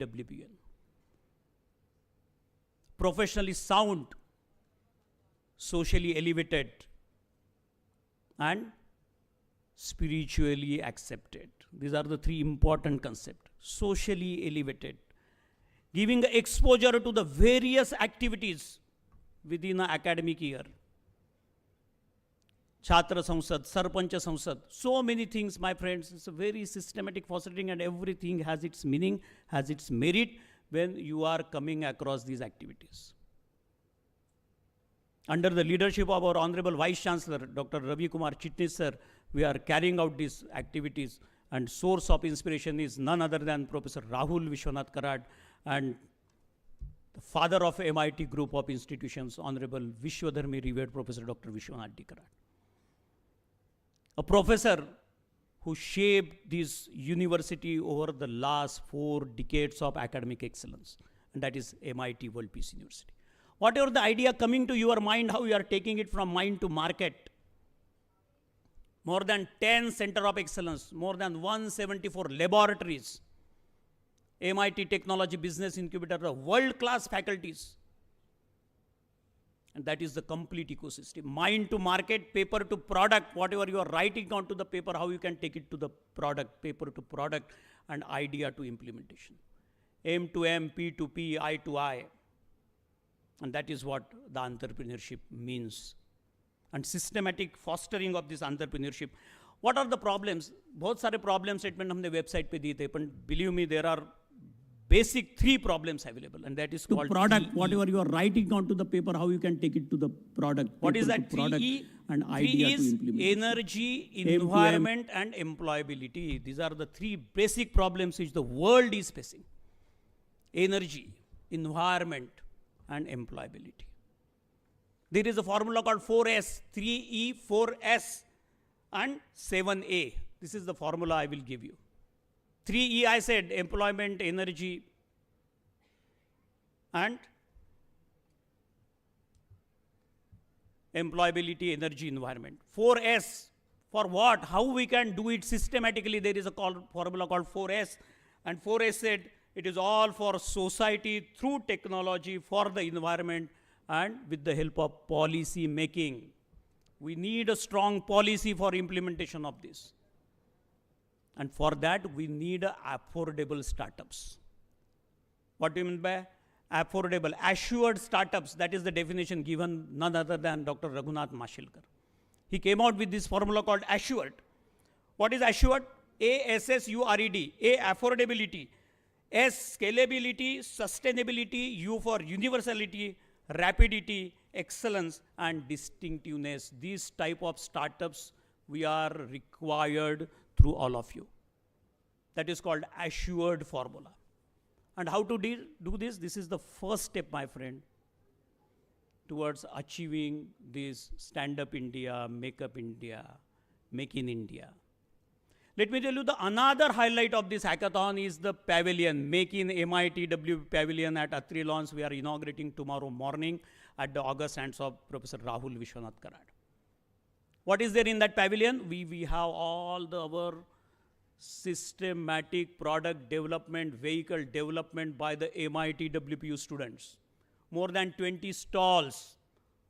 WPN. Professionally sound, socially elevated, and spiritually accepted. These are the three important concepts. Socially elevated, giving exposure to the various activities within an academic year. Chhatra Sansad, Sarpanch Sansad, so many things, my friends. It's a very systematic fostering, and everything has its meaning, has its merit when you are coming across these activities. Under the leadership of our Honorable Vice Chancellor, Dr. Ravi Kumar Chitnis sir, we are carrying out these activities, and source of inspiration is none other than Professor Rahul Vishwanath Karad and the father of MIT group of institutions, Honorable Vishwadharmi revered Professor Dr. Vishwanath D. Karad. A professor who shaped this university over the last 4 decades of academic excellence, and that is MIT World Peace University. Whatever the idea coming to your mind, how you are taking it from mind to market. More than 10 center of excellence, more than 174 laboratories, MIT Technology Business Incubator, the world-class faculties. And that is the complete ecosystem. Mind to market, paper to product, whatever you are writing onto the paper, how you can take it to the product, paper to product, and idea to implementation. M to M, P to P, I to I. And that is what the entrepreneurship means. And systematic fostering of this entrepreneurship. What are the problems? बहुत सारे problem statement हमने website पे दिए थे, but believe me, there are basic 3 problems available, and that is called product. TE. Whatever you are writing onto the paper, how you can take it to the product. What is that? Product 3E? and 3 idea to is implement. energy, environment, and employability. These are the 3 basic problems which the world is facing. Energy, environment, and employability. There is a formula called 4S, 3E, 4S, and 7A. This is the formula I will give you. 3E, I said, employment, energy, and employability, energy, environment. 4S, for what? How we can do it systematically? There is a formula called 4S, and 4S said it is all for society through technology, for the environment, and with the help of policy making. We need a strong policy for implementation of this. And for that, we need affordable startups. What do you mean by affordable? Assured startups, that is the definition given none other than Dr. Raghunath Mashilkar. He came out with this formula called assured. What is assured? A-S-S-U-R-E-D. A, affordability. S, scalability, sustainability. U for universality, rapidity, excellence, and distinctiveness. These type of startups we are required through all of you. That is called assured formula. And how to do this? This is the first step, my friend, towards achieving this Stand Up India, Make Up India, Make in India. Let me tell you, the another highlight of this hackathon is the pavilion, Make in MITW pavilion at Atri Lawns. We are inaugurating tomorrow morning at the august hands of Professor Rahul Vishwanath Karad. What is there in that pavilion? We have all our systematic product development, vehicle development by the MITWPU students. More than 20 stalls,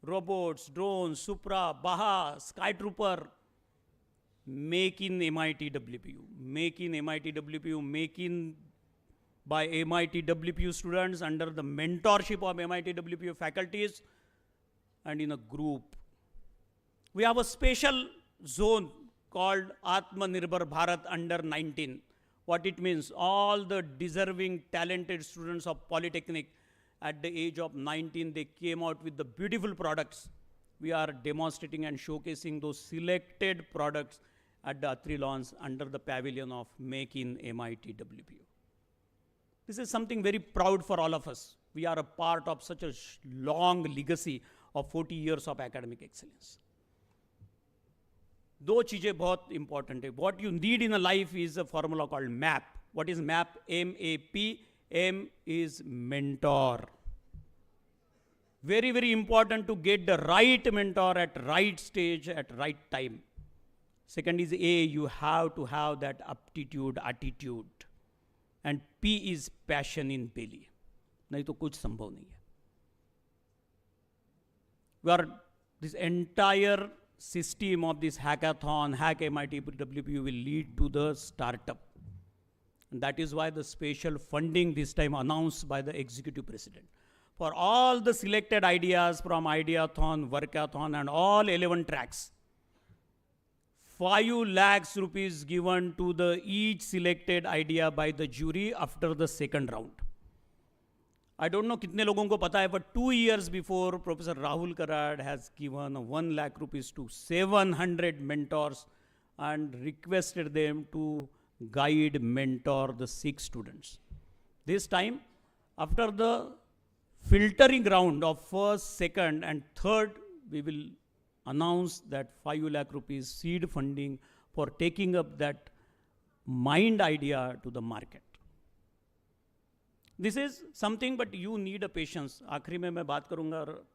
robots, drones, Supra, Baha, Skytrooper, make in MITWPU, make in MITWPU, make in by MITWPU students under the mentorship of MITWPU faculties and in a group. We have a special zone called Atmanirbhar Bharat under 19. What it means? All the deserving, talented students of Polytechnic at the age of 19, they came out with the beautiful products. We are demonstrating and showcasing those selected products at the Atri Lawns under the pavilion of Make in MITWPU. This is something very proud for all of us. We are a part of such a long legacy of 40 years of academic excellence. दो चीजें बहुत important है. What you need in a life is a formula called MAP. What is MAP? M-A-P. M is mentor. Very, very important to get the right mentor at right stage, at right time. Second is A, you have to have that aptitude, attitude. and P is passion in belly. नहीं तो कुछ संभव नहीं है. This entire system of this hackathon, Hack MITWPU will lead to the startup. And that is why the special funding this time announced by the executive president. For all the selected ideas from Ideathon, Workathon and all 11 tracks, 5 lakhs rupees given to the each selected idea by the jury after the second round. I don't know कितने लोगों को पता है, but 2 years before, Professor Rahul Karad has given 1 lakh rupees to 700 mentors and requested them to guide, mentor the 6 students. This time, after the filtering round of first, second and third, we will announce that 5 lakh rupees seed funding for taking up that mind idea to the market. This is something, but you need a patience. आखिरी में मैं बात करूँगा और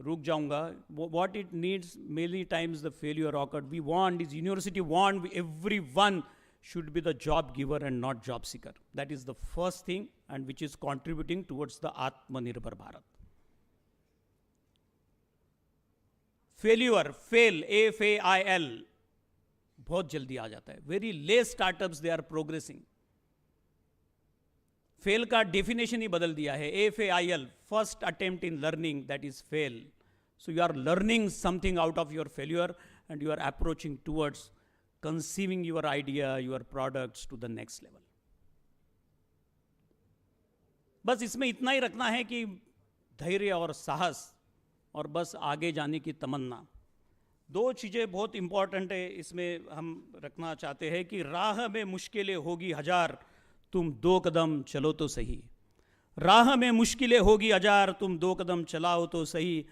रुक जाऊँगा. What it needs, many times the failure occurred. We want, this university want, everyone should be the job giver and not job seeker. That is the first thing, and which is contributing towards the Atmanirbhar Bharat. Failure, fail, F-A-I-L, बहुत जल्दी आ जाता है. Very less startups they are progressing. Fail का definition ही बदल दिया है. FAIL, first attempt in learning, that is fail. So you are learning something out of your failure and you are approaching towards conceiving your idea, your products to the next level. बस इसमें इतना ही रखना है कि धैर्य और साहस और बस आगे जाने की तमन्ना. 2 चीज़ें बहुत इंपॉर्टेंट है इसमें हम रखना चाहते हैं कि राह में मुश्किलें होगी 1000, तुम 2 कदम चलो तो सही. राह में मुश्किलें होगी 1000, तुम 2 कदम चलाओ तो सही.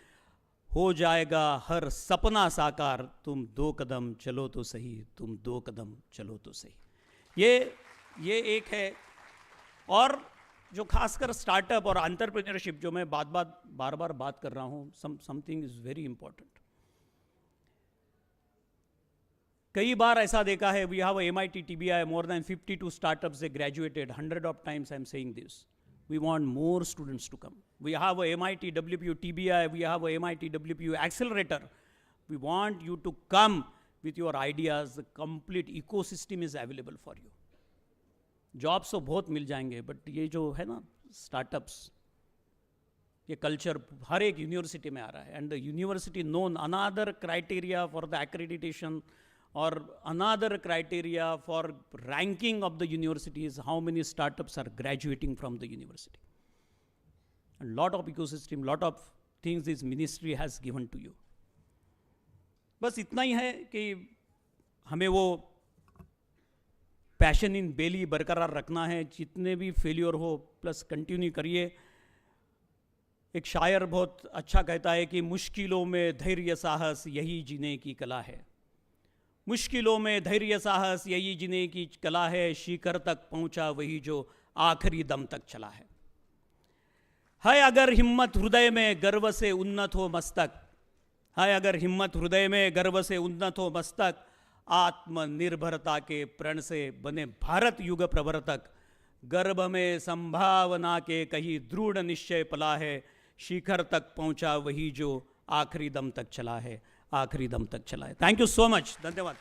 हो जाएगा हर सपना साकार, तुम 2 कदम चलो तो सही, तुम 2 कदम चलो तो सही. ये एक है. और जो खासकर स्टार्टअप और एंटरप्रेन्योरशिप, जो मैं बार बार बात कर रहा हूँ, समथिंग इज़ वेरी इंपॉर्टेंट. कई बार ऐसा देखा है, we have MIT TBI, more than 52 startups they graduated. 100 of times I'm saying this. We want more students to come. We have a MIT WPU TBI, we have a MIT WPU accelerator. We want you to come with your ideas. The complete ecosystem is available for you. Jobs तो बहुत मिल जाएंगे, but ये जो है ना startups, ये culture हर एक university में आ रहा है. And the university known, another criteria for the accreditation or another criteria for ranking of the university is how many startups are graduating from the university. And lot of ecosystem, lot of things this ministry has given to you. बस इतना ही है कि हमें वो passion in बेली बरकरार रखना है. जितने भी फेल्योर हो, प्लस कंटिन्यू करिए. एक शायर बहुत अच्छा कहता है कि मुश्किलों में धैर्य साहस यही जीने की कला है. मुश्किलों में धैर्य साहस यही जीने की कला है. शिखर तक पहुंचा वही जो आखिरी दम तक चला है. अगर हिम्मत हृदय में गर्व से उन्नत हो मस्तक, है अगर हिम्मत हृदय में गर्व से उन्नत हो मस्तक, आत्मनिर्भरता के प्रण से बने भारत युग प्रवर्तक. गर्भ में संभावना के कहीं दृढ़ निश्चय पला है. शिखर तक पहुंचा वही जो आखिरी दम तक चला है, आखिरी दम तक चला है. Thank you so much. धन्यवाद.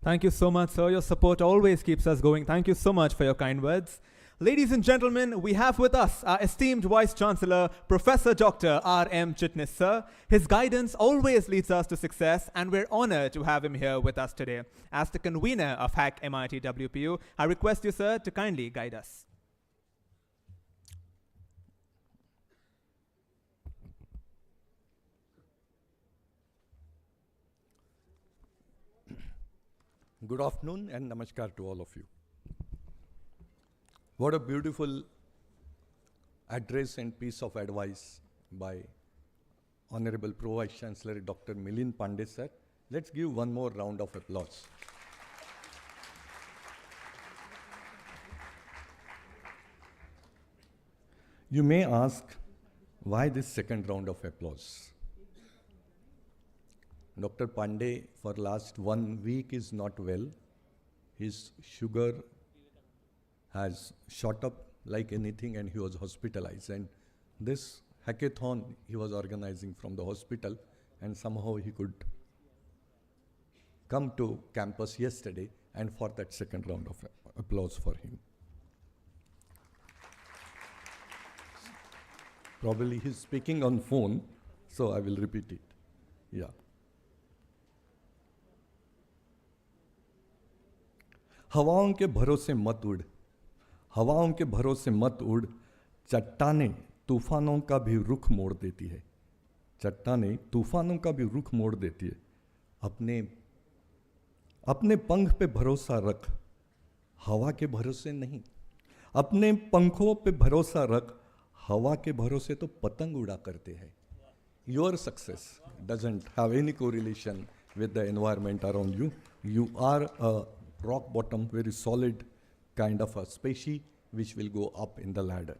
Thank you so much, sir. Your support always keeps us going. Thank you so much for your kind words. Ladies and gentlemen, we have with us our esteemed Vice Chancellor, Professor Dr. R.M. Chitnis, sir. His guidance always leads us to success, and we're honored to have him here with us today. As the convener of Hack MIT WPU, I request you, sir, to kindly guide us. Good afternoon and namaskar to all of you. What a beautiful address and piece of advice by Honorable Pro Vice Chancellor Dr. Milind Pandey sir. Let's give one more round of applause. You may ask, why this second round of applause? Dr. Pandey for last 1 week is not well. His sugar has shot up like anything and he was hospitalized. And this hackathon he was organizing from the hospital, and somehow he could come to campus yesterday, and for that second round of applause for him. Probably he's speaking on phone, so I will repeat it. Yeah. हवाओं के भरोसे मत उड़, हवाओं के भरोसे मत उड़, चट्टानें तूफानों का भी रुख मोड़ देती है, चट्टानें तूफानों का भी रुख मोड़ देती है, अपने अपने पंख पे भरोसा रख, हवा के भरोसे नहीं, अपने पंखों पे भरोसा रख, हवा के भरोसे तो पतंग उड़ा करते हैं. Your success doesn't have any correlation with the environment around you. You are a rock bottom, very solid kind of a species which will go up in the ladder.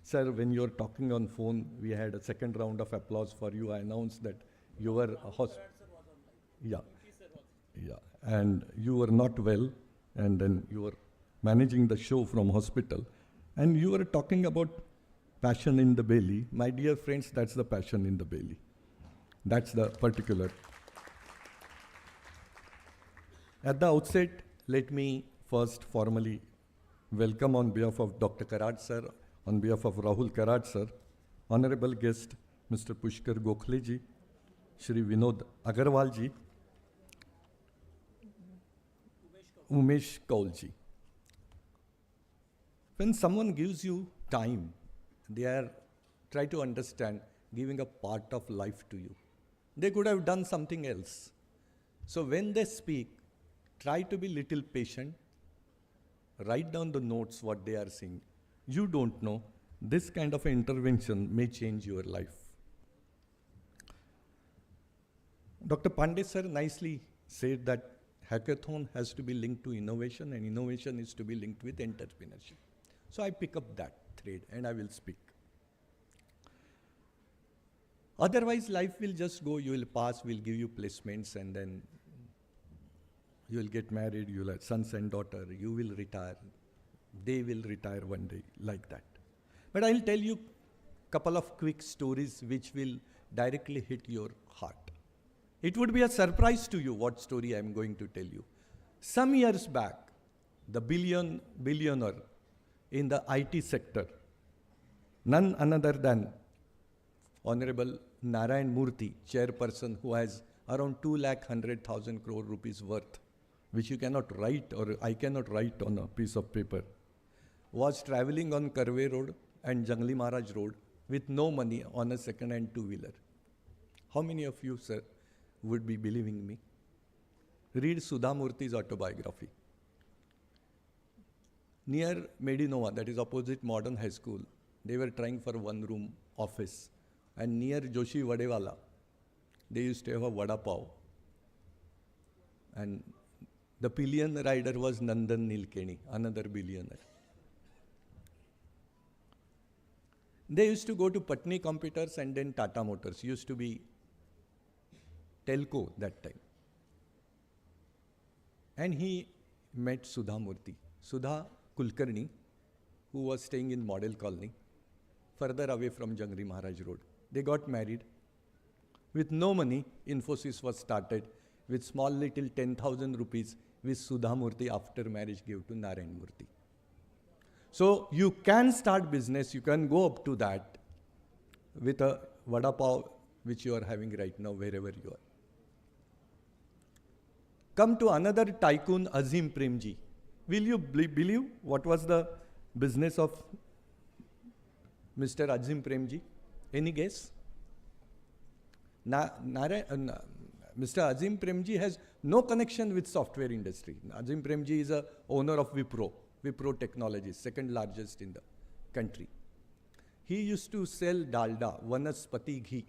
Sir, when you're talking on phone, we had a second round of applause for you. I announced that you were yeah, and you were not well, and then you were managing the show from hospital, and you were talking about passion in the belly. My dear friends, that's the passion in the belly. That's the particular. At the outset, let me first formally welcome on behalf of Dr. Karad sir, on behalf of Rahul Karad sir, honorable guest Mr. Pushkar Gokhale ji, Shri Vinod Agarwal ji, Umesh Kaul ji. When someone gives you time, they are try to understand giving a part of life to you. They could have done something else. So when they speak, try to be little patient. Write down the notes what they are saying. You don't know. This kind of intervention may change your life. Dr. Pandey sir nicely said that hackathon has to be linked to innovation, and innovation is to be linked with entrepreneurship. So I pick up that thread and I will speak. Otherwise, life will just go, you will pass, we'll give you placements, and then you will get married, you will have sons and daughter, you will retire, they will retire one day, like that. But I'll tell you a couple of quick stories which will directly hit your heart. It would be a surprise to you what story I'm going to tell you. Some years back, the billionaire in the IT sector, none other than Honorable Narayan Murthy, chairperson, who has around 2,100,000 crore rupees worth, which you cannot write, or I cannot write on a piece of paper, was traveling on Karve Road and Jangli Maharaj Road with no money on a second-hand two-wheeler. How many of you, sir, would be believing me? Read Sudha Murthy's autobiography. Near Medinova, that is opposite Modern High School, they were trying for one-room office. And near Joshi Vadewala, they used to have a vada pav. And the pillion rider was Nandan Nilekani, another billionaire. They used to go to Patni Computers and then Tata Motors. Used to be Telco that time. And he met Sudha Murthy, Sudha Kulkarni, who was staying in Model Colony, further away from Jangri Maharaj Road. They got married. With no money, Infosys was started with small little 10,000 rupees, which Sudha Murthy after marriage gave to Narayan Murthy. So you can start business, you can go up to that with a vada pav which you are having right now wherever you are. Come to another tycoon, Azim Premji. Will you believe what was the business of Mr. Azim Premji? Any guess? Mr. Azim Premji has no connection with software industry. Azim Premji is a owner of Wipro Technologies, second largest in the country. He used to sell dalda, vanaspati ghee,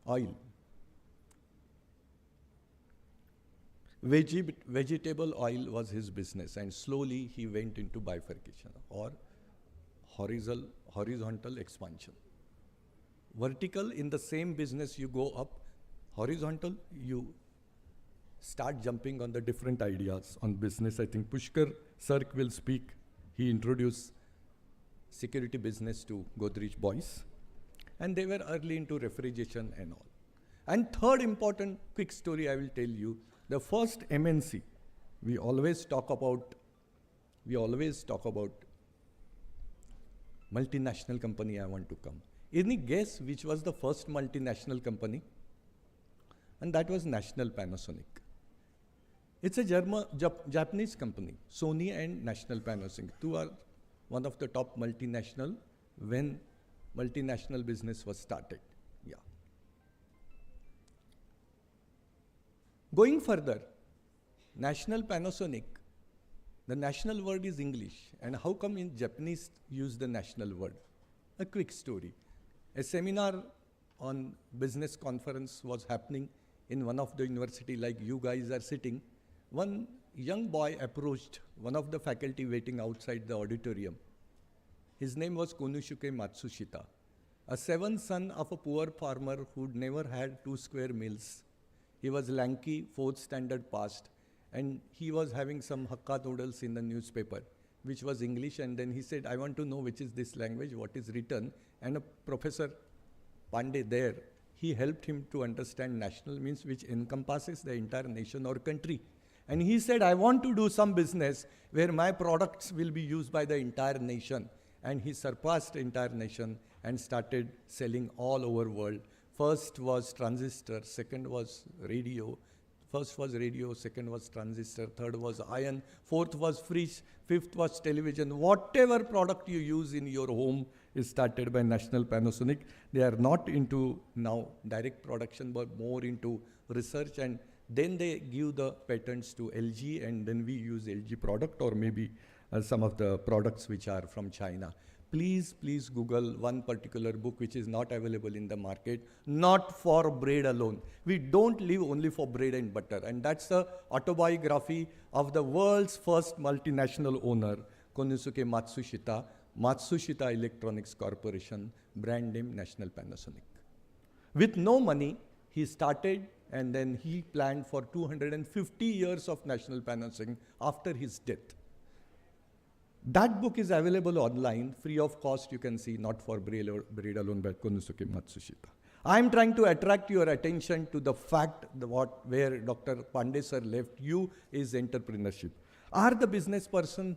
oil. Vegetable oil was his business, and slowly he went into bifurcation or horizontal expansion. Vertical, in the same business you go up, horizontal, you start jumping on the different ideas on business. I think Pushkar Sark will speak. He introduced security business to Godrej boys. And they were early into refrigeration and all. And third important quick story I will tell you, the first MNC, we always talk about multinational company I want to come. Any guess which was the first multinational company? And that was National Panasonic. It's a Japanese company, Sony and National Panasonic. Two are one of the top multinational when multinational business was started. Yeah. Going further, National Panasonic, the national word is English. And how come in Japanese use the national word? A quick story. A seminar on business conference was happening in one of the university like you guys are sitting. One young boy approached one of the faculty waiting outside the auditorium. His name was Konosuke Matsushita, a seventh son of a poor farmer who'd never had 2 square meals. He was lanky, 4th standard passed, and he was having some Hakka noodles in the newspaper, which was English, and then he said, I want to know which is this language, what is written, and a Professor Pandey there, he helped him to understand national means which encompasses the entire nation or country. And he said, I want to do some business where my products will be used by the entire nation. And he surpassed the entire nation and started selling all over world. First was transistor, second was radio. First was radio, second was transistor, third was iron, fourth was fridge, fifth was television. Whatever product you use in your home is started by National Panasonic. They are not into now direct production, but more into research, and then they give the patents to LG, and then we use LG product or maybe some of the products which are from China. Please Google one particular book which is not available in the market, not for bread alone. We don't live only for bread and butter. And that's the autobiography of the world's first multinational owner, Konosuke Matsushita, Matsushita Electronics Corporation, brand name National Panasonic. With no money, he started, and then he planned for 250 years of National Panasonic after his death. That book is available online, free of cost, you can see, not for bread alone by Konosuke Matsushita. I am trying to attract your attention to the fact where Dr. Pandey sir left you is entrepreneurship. Are the business person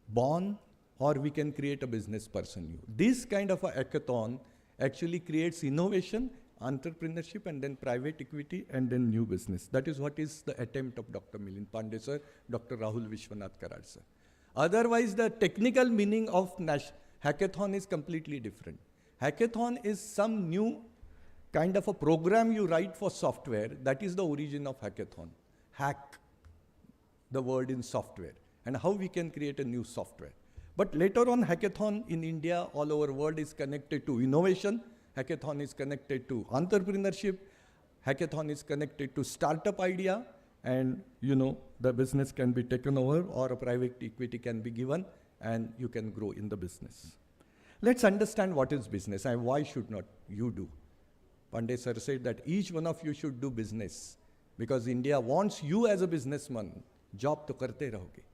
born, or we can create a business person new? This kind of a hackathon actually creates innovation, entrepreneurship, and then private equity, and then new business. That is what is the attempt of Dr. Milind Pandey sir, Dr. Rahul Vishwanath Karad sir. Otherwise, the technical meaning of hackathon is completely different. Hackathon is some new kind of a program you write for software. That is the origin of hackathon. Hack, the word in software, and how we can create a new software. But later on, hackathon in India, all over world is connected to innovation. Hackathon is connected to entrepreneurship. Hackathon is connected to startup idea. And the business can be taken over or a private equity can be given and you can grow in the business. Let's understand what is business and why should not you do. Pandey sir said that each one of you should do business because India wants you as a businessman. Job to karte rahoge.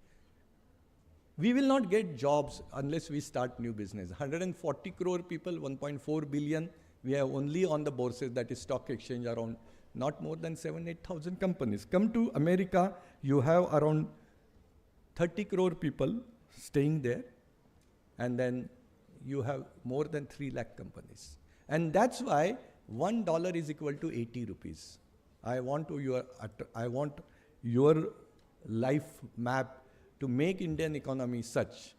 We will not get jobs unless we start new business. 140 crore people, 1.4 billion. We have only on the bourses, that is stock exchange, around not more than 7,000-8,000 companies. Come to America, you have around 30 crore people staying there, and then you have more than 3 lakh companies. And that's why $1 is equal to 80 rupees. I want your life map to make Indian economy such.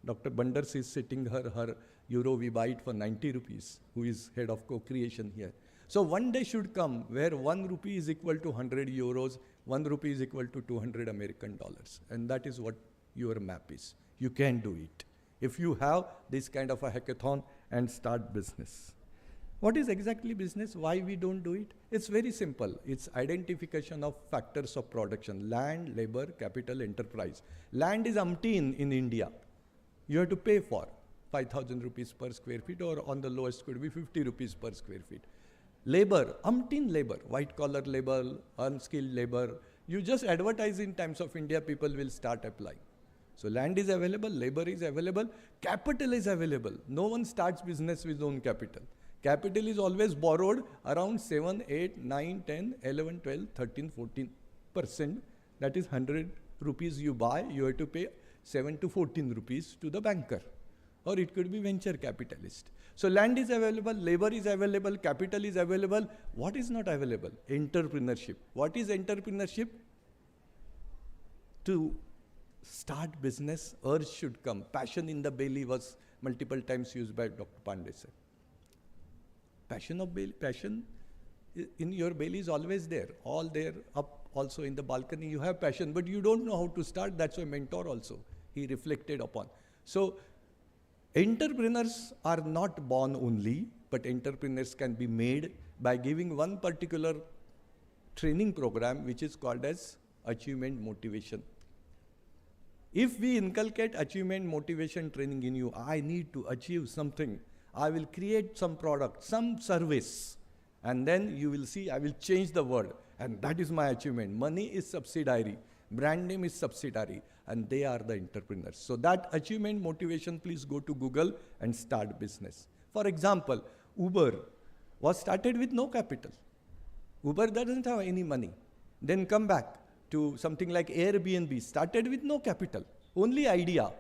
Dr. Bandars is sitting her euro we buy it for 90 rupees, who is head of co-creation here. So one day should come where 1 rupee is equal to 100 euros, 1 rupee is equal to 200 American dollars. And that is what your map is. You can do it. If you have this kind of a hackathon and start business. What is exactly business? Why we don't do it? It's very simple. It's identification of factors of production. Land, labor, capital, enterprise. Land is umpteen in India. You have to pay for 5,000 rupees per square feet, or on the lowest could be 50 rupees per square feet. Labor, umpteen labor, white collar labor, unskilled labor. You just advertise in Times of India, people will start applying. So land is available, labor is available, capital is available. No one starts business with own capital. Capital is always borrowed around 7, 8, 9, 10, 11, 12, 13, 14%. That is 100 rupees you buy, you have to pay 7 to 14 rupees to the banker. Or it could be venture capitalist. So land is available, labor is available, capital is available. What is not available? Entrepreneurship. What is entrepreneurship? To start business, urge should come. Passion in the belly was multiple times used by Dr. Pandey sir. Passion in your belly is always there, all there, up also in the balcony. You have passion, but you don't know how to start. That's why mentor also, he reflected upon. So entrepreneurs are not born only, but entrepreneurs can be made by giving one particular training program, which is called as achievement motivation. If we inculcate achievement motivation training in you, I need to achieve something. I will create some product, some service, and then you will see I will change the world. And that is my achievement. Money is subsidiary, brand name is subsidiary, and they are the entrepreneurs. So that achievement motivation, please go to Google and start business. For example, Uber was started with no capital. Uber doesn't have any money. Then come back to something like Airbnb, started with no capital, only idea.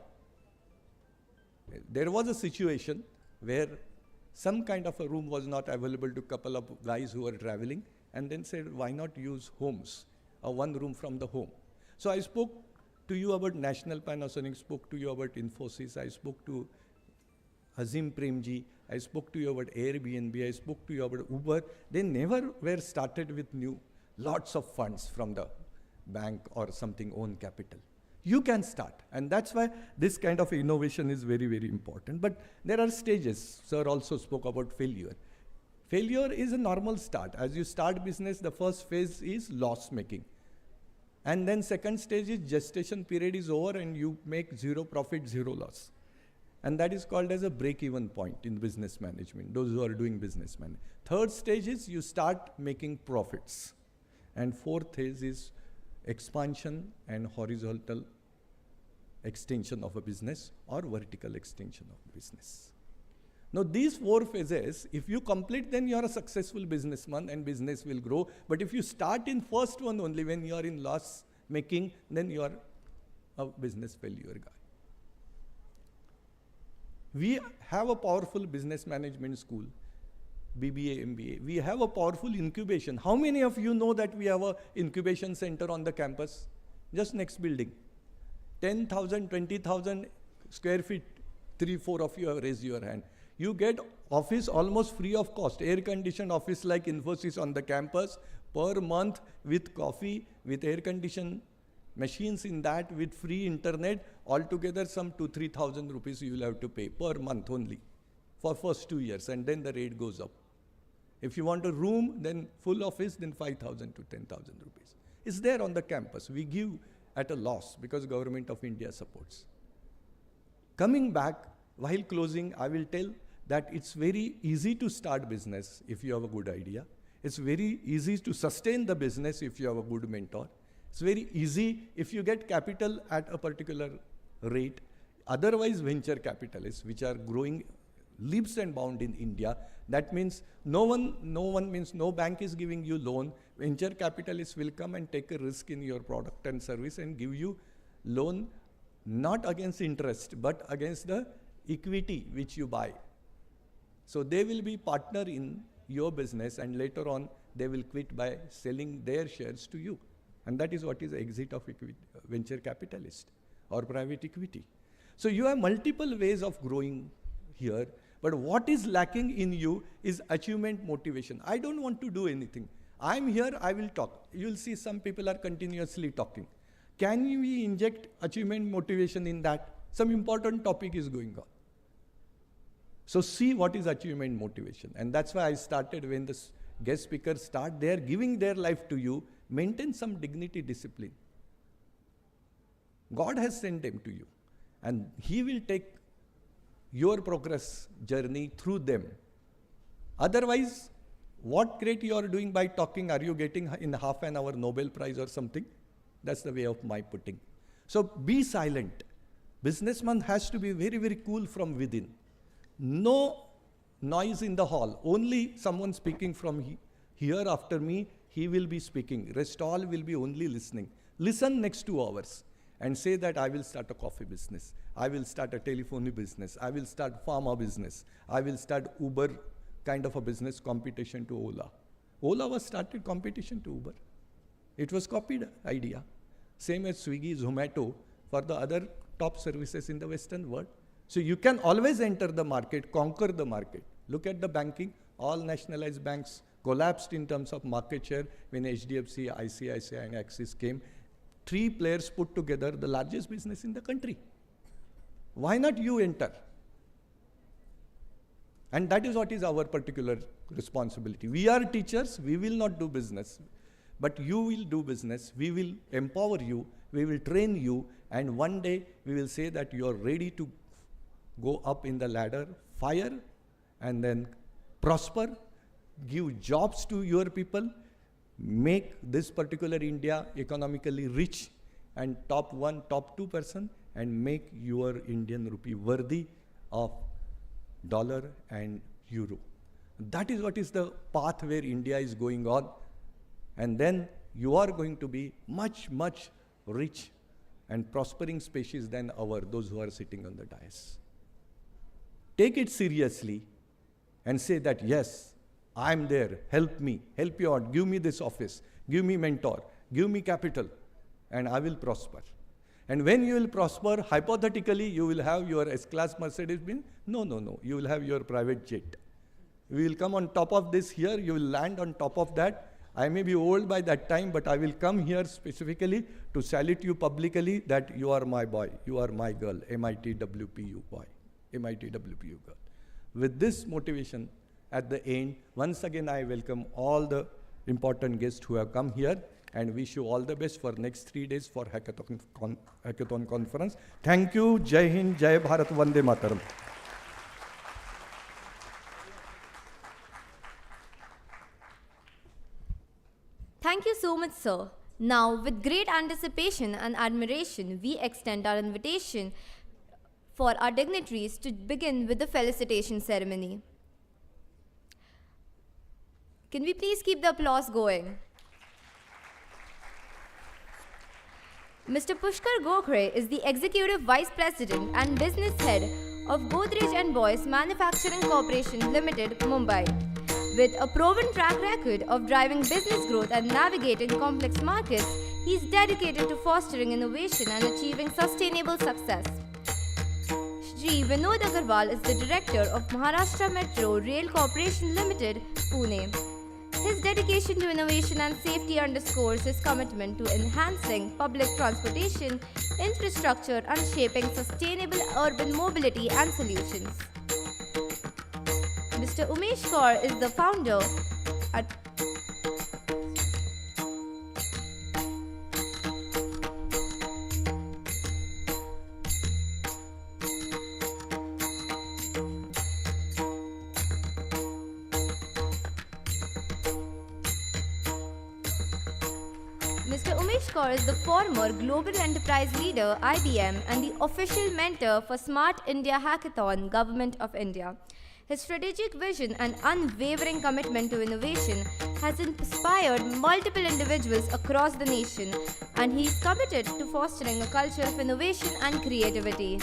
There was a situation where some kind of a room was not available to a couple of guys who were traveling, and then said, why not use homes, one room from the home. So I spoke to you about National Panasonic, spoke to you about Infosys, I spoke to Azim Premji, I spoke to you about Airbnb, I spoke to you about Uber. They never were started with lots of funds from the bank or something own capital. You can start, and that's why this kind of innovation is very, very important. But there are stages. Sir also spoke about failure. Failure is a normal start. As you start business, the first phase is loss making. And then second stage is gestation period is over and you make zero profit, zero loss. And that is called as a break-even point in business management, those who are doing business management. Third stage is you start making profits. And fourth phase is expansion and horizontal extension of a business or vertical extension of a business. Now these four phases, if you complete, then you are a successful businessman and business will grow. But if you start in first one only when you are in loss making, then you are a business failure guy. We have a powerful business management school, BBA, MBA. We have a powerful incubation. How many of you know that we have a incubation center on the campus? Just next building. 10,000, 20,000 square feet, 3-4 of you have raised your hand. You get office almost free of cost, air-conditioned office like Infosys on the campus per month with coffee, with air-conditioned machines in that, with free internet, altogether some 2,000-3,000 rupees you will have to pay per month only for first 2 years, and then the rate goes up. If you want a room, then full office, then 5,000 to 10,000 rupees. It's there on the campus. We give at a loss because Government of India supports. Coming back, while closing, I will tell that it's very easy to start business if you have a good idea. It's very easy to sustain the business if you have a good mentor. It's very easy if you get capital at a particular rate. Otherwise, venture capitalists, which are growing leaps and bounds in India, that means no bank is giving you loan. Venture capitalists will come and take a risk in your product and service and give you loan not against interest, but against the equity which you buy. So they will be partner in your business, and later on they will quit by selling their shares to you. And that is what is the exit of venture capitalist or private equity. So you have multiple ways of growing here, but what is lacking in you is achievement motivation. I don't want to do anything. I'm here, I will talk. You'll see some people are continuously talking. Can we inject achievement motivation in that? Some important topic is going on. So see what is achievement motivation. And that's why I started when the guest speakers start, they are giving their life to you, maintain some dignity, discipline. God has sent them to you. And He will take your progress journey through them. Otherwise, What great you are doing by talking? Are you getting in half an hour Nobel Prize or something? That's the way of my putting. So be silent. Businessman has to be very, very cool from within. No noise in the hall. Only someone speaking from here after me, he will be speaking. Rest all will be only listening. Listen next 2 hours and say that I will start a coffee business. I will start a telephony business. I will start pharma business. I will start Uber kind of a business competition to Ola. Ola was started competition to Uber. It was copied idea. Same as Swiggy, Zomato for the other top services in the Western world. So you can always enter the market, conquer the market. Look at the banking. All nationalized banks collapsed in terms of market share when HDFC, ICICI and Axis came. 3 players put together the largest business in the country. Why not you enter? And that is what is our particular responsibility. We are teachers, we will not do business, but you will do business. We will empower you, we will train you, and one day we will say that you are ready to go up in the ladder, fire, and then prosper, give jobs to your people, make this particular India economically rich, and top 1, top 2%, and make your Indian rupee worthy of dollar and euro. That is what is the path where India is going on. And then you are going to be much, much rich and prospering species than those who are sitting on the dais. Take it seriously and say that, yes, I'm there, help me, help you out, give me this office, give me mentor, give me capital, and I will prosper. And when you will prosper, hypothetically, you will have your S-class Mercedes Benz. No, you will have your private jet. We will come on top of this here, you will land on top of that. I may be old by that time, but I will come here specifically to salute you publicly that you are my boy, you are my girl, Mitwpu boy, Mitwpu girl. With this motivation at the end, once again I welcome all the important guests who have come here and wish you all the best for next 3 days for Hackathon conference. Thank you. Jai Hind, Jai Bharat, Vande Mataram. Thank you so much, sir. Now, with great anticipation and admiration, we extend our invitation for our dignitaries to begin with the felicitation ceremony. Can we please keep the applause going? Mr. Pushkar Gokhare is the Executive Vice President and Business Head of Godrej & Boyce Manufacturing Corporation Limited, Mumbai. With a proven track record of driving business growth and navigating complex markets, he is dedicated to fostering innovation and achieving sustainable success. Shri Vinod Agarwal is the Director of Maharashtra Metro Rail Corporation Limited, Pune. His dedication to innovation and safety underscores his commitment to enhancing public transportation, infrastructure, and shaping sustainable urban mobility and solutions. Mr. Umesh Kaur is the founder at Mr. Umesh Kaur is the former Global Enterprise Leader, IBM, and the official mentor for Smart India Hackathon, Government of India. His strategic vision and unwavering commitment to innovation has inspired multiple individuals across the nation, and he is committed to fostering a culture of innovation and creativity.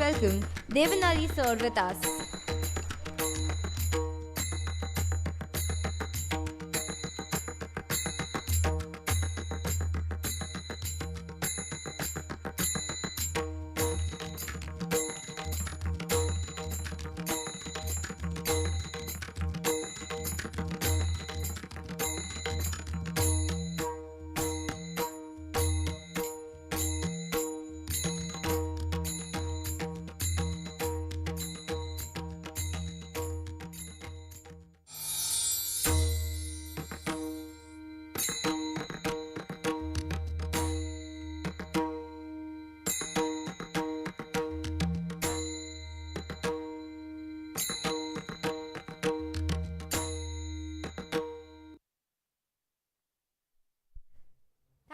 welcome Devanali sir with us.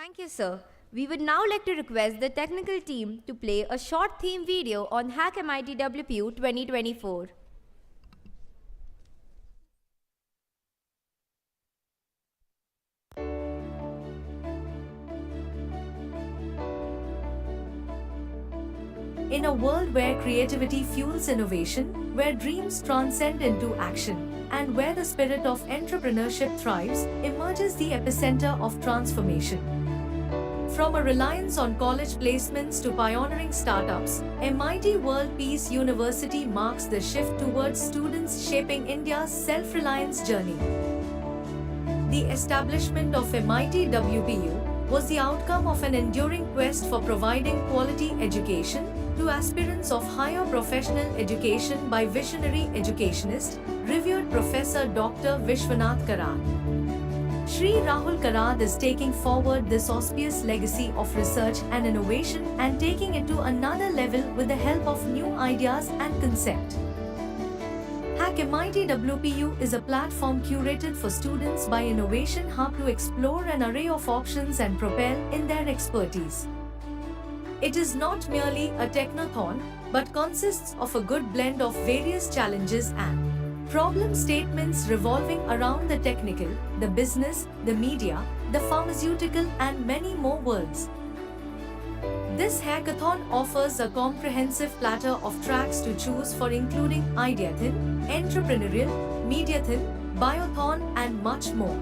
Thank you, sir. We would now like to request the technical team to play a short theme video on Hack Mitwpu 2024. In a world where creativity fuels innovation, where dreams transcend into action, and where the spirit of entrepreneurship thrives, emerges the epicenter of transformation. From a reliance on college placements to pioneering startups, MIT World Peace University marks the shift towards students shaping India's self-reliance journey. The establishment of MITWPU was the outcome of an enduring quest for providing quality education to aspirants of higher professional education by visionary educationist, revered Professor Dr. Vishwanath Karad. Shri Rahul Karad is taking forward this auspicious legacy of research and innovation and taking it to another level with the help of new ideas and concept. Hack MITWPU is a platform curated for students by Innovation Hub to explore an array of options and propel in their expertise. It is not merely a technothon, but consists of a good blend of various challenges and problem statements revolving around the technical, the business, the media, the pharmaceutical, and many more worlds. This hackathon offers a comprehensive platter of tracks to choose for, including Ideathon, Entrepreneurial, Mediathon, Biothon, and much more.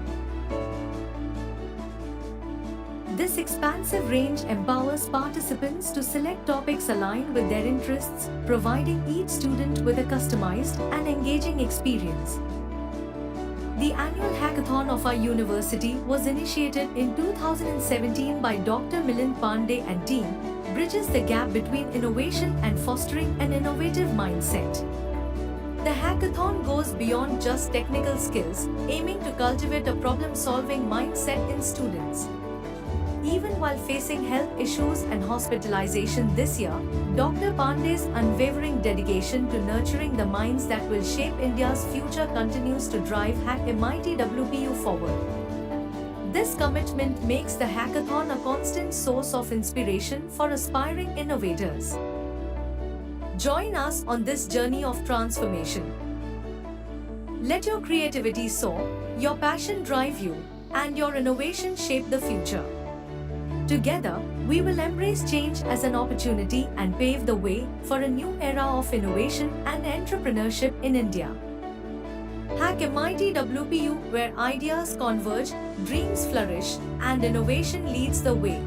This expansive range empowers participants to select topics aligned with their interests, providing each student with a customized and engaging experience. The annual hackathon of our university was initiated in 2017 by Dr. Milind Pandey and team, bridges the gap between innovation and fostering an innovative mindset. The hackathon goes beyond just technical skills, aiming to cultivate a problem-solving mindset in students. Even while facing health issues and hospitalization this year, Dr. Pandey's unwavering dedication to nurturing the minds that will shape India's future continues to drive Hack MITWPU forward. This commitment makes the hackathon a constant source of inspiration for aspiring innovators. Join us on this journey of transformation. Let your creativity soar, your passion drive you, and your innovation shape the future. Together, we will embrace change as an opportunity and pave the way for a new era of innovation and entrepreneurship in India. Hack MITWPU, where ideas converge, dreams flourish, and innovation leads the way.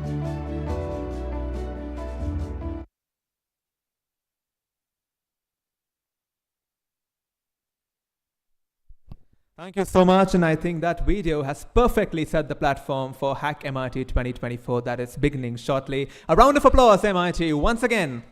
Thank you so much, and I think that video has perfectly set the platform for Hack MIT 2024 that is beginning shortly. A round of applause, MIT, once again.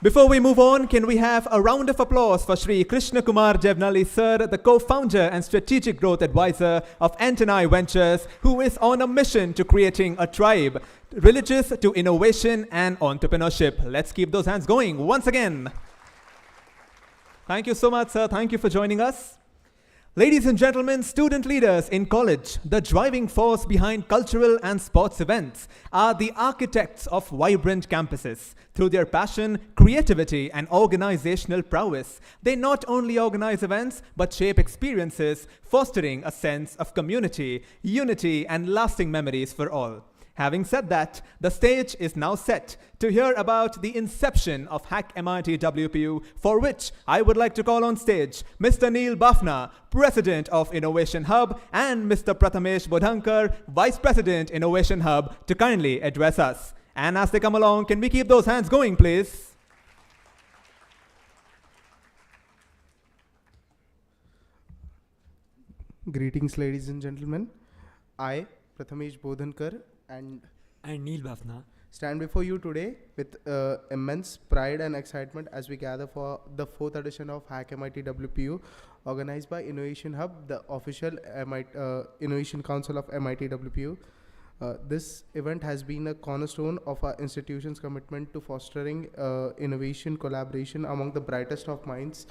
Before we move on, can we have a round of applause for Shri Krishna Kumar Jevnali sir, the co-founder and strategic growth advisor of Antennae Ventures, who is on a mission to creating a tribe religious to innovation and entrepreneurship. Let's keep those hands going once again. Thank you so much, sir. Thank you for joining us. Ladies and gentlemen, student leaders in college, the driving force behind cultural and sports events, are the architects of vibrant campuses. Through their passion, creativity, and organizational prowess, they not only organize events, but shape experiences, fostering a sense of community, unity, and lasting memories for all. Having said that, the stage is now set to hear about the inception of Hack MIT WPU, for which I would like to call on stage Mr. Neil Bafna, President of Innovation Hub, and Mr. Prathamesh Bodhankar, Vice President, Innovation Hub, to kindly address us. And as they come along, can we keep those hands going, please? Greetings, ladies and gentlemen. I, Prathamesh Bodhankar, and Neil Bafna stand before you today with immense pride and excitement as we gather for the 4th edition of Hack MIT WPU, organized by Innovation Hub, the official Innovation Council of MIT WPU. This event has been a cornerstone of our institution's commitment to fostering innovation collaboration among the brightest of minds.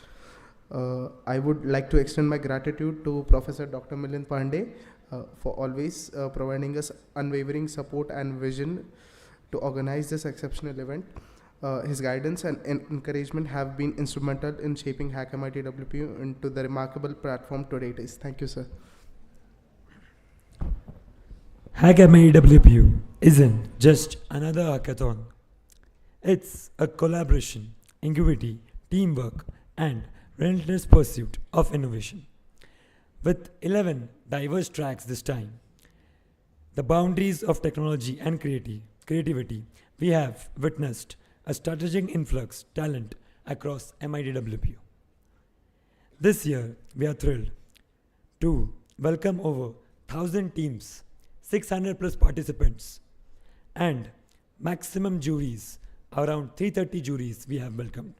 I would like to extend my gratitude to Professor Dr. Milind Pandey for always providing us unwavering support and vision to organize this exceptional event. His guidance and encouragement have been instrumental in shaping Hack MIT WPU into the remarkable platform today it is. Thank you, sir. Hack MIT WPU isn't just another hackathon. It's a collaboration, ingenuity, teamwork, and relentless pursuit of innovation. With 11 diverse tracks this time, the boundaries of technology and creativity, we have witnessed a strategic influx talent across MIT WPU. This year, we are thrilled to welcome over 1,000 teams, 600 plus participants, and maximum juries, around 330 juries we have welcomed.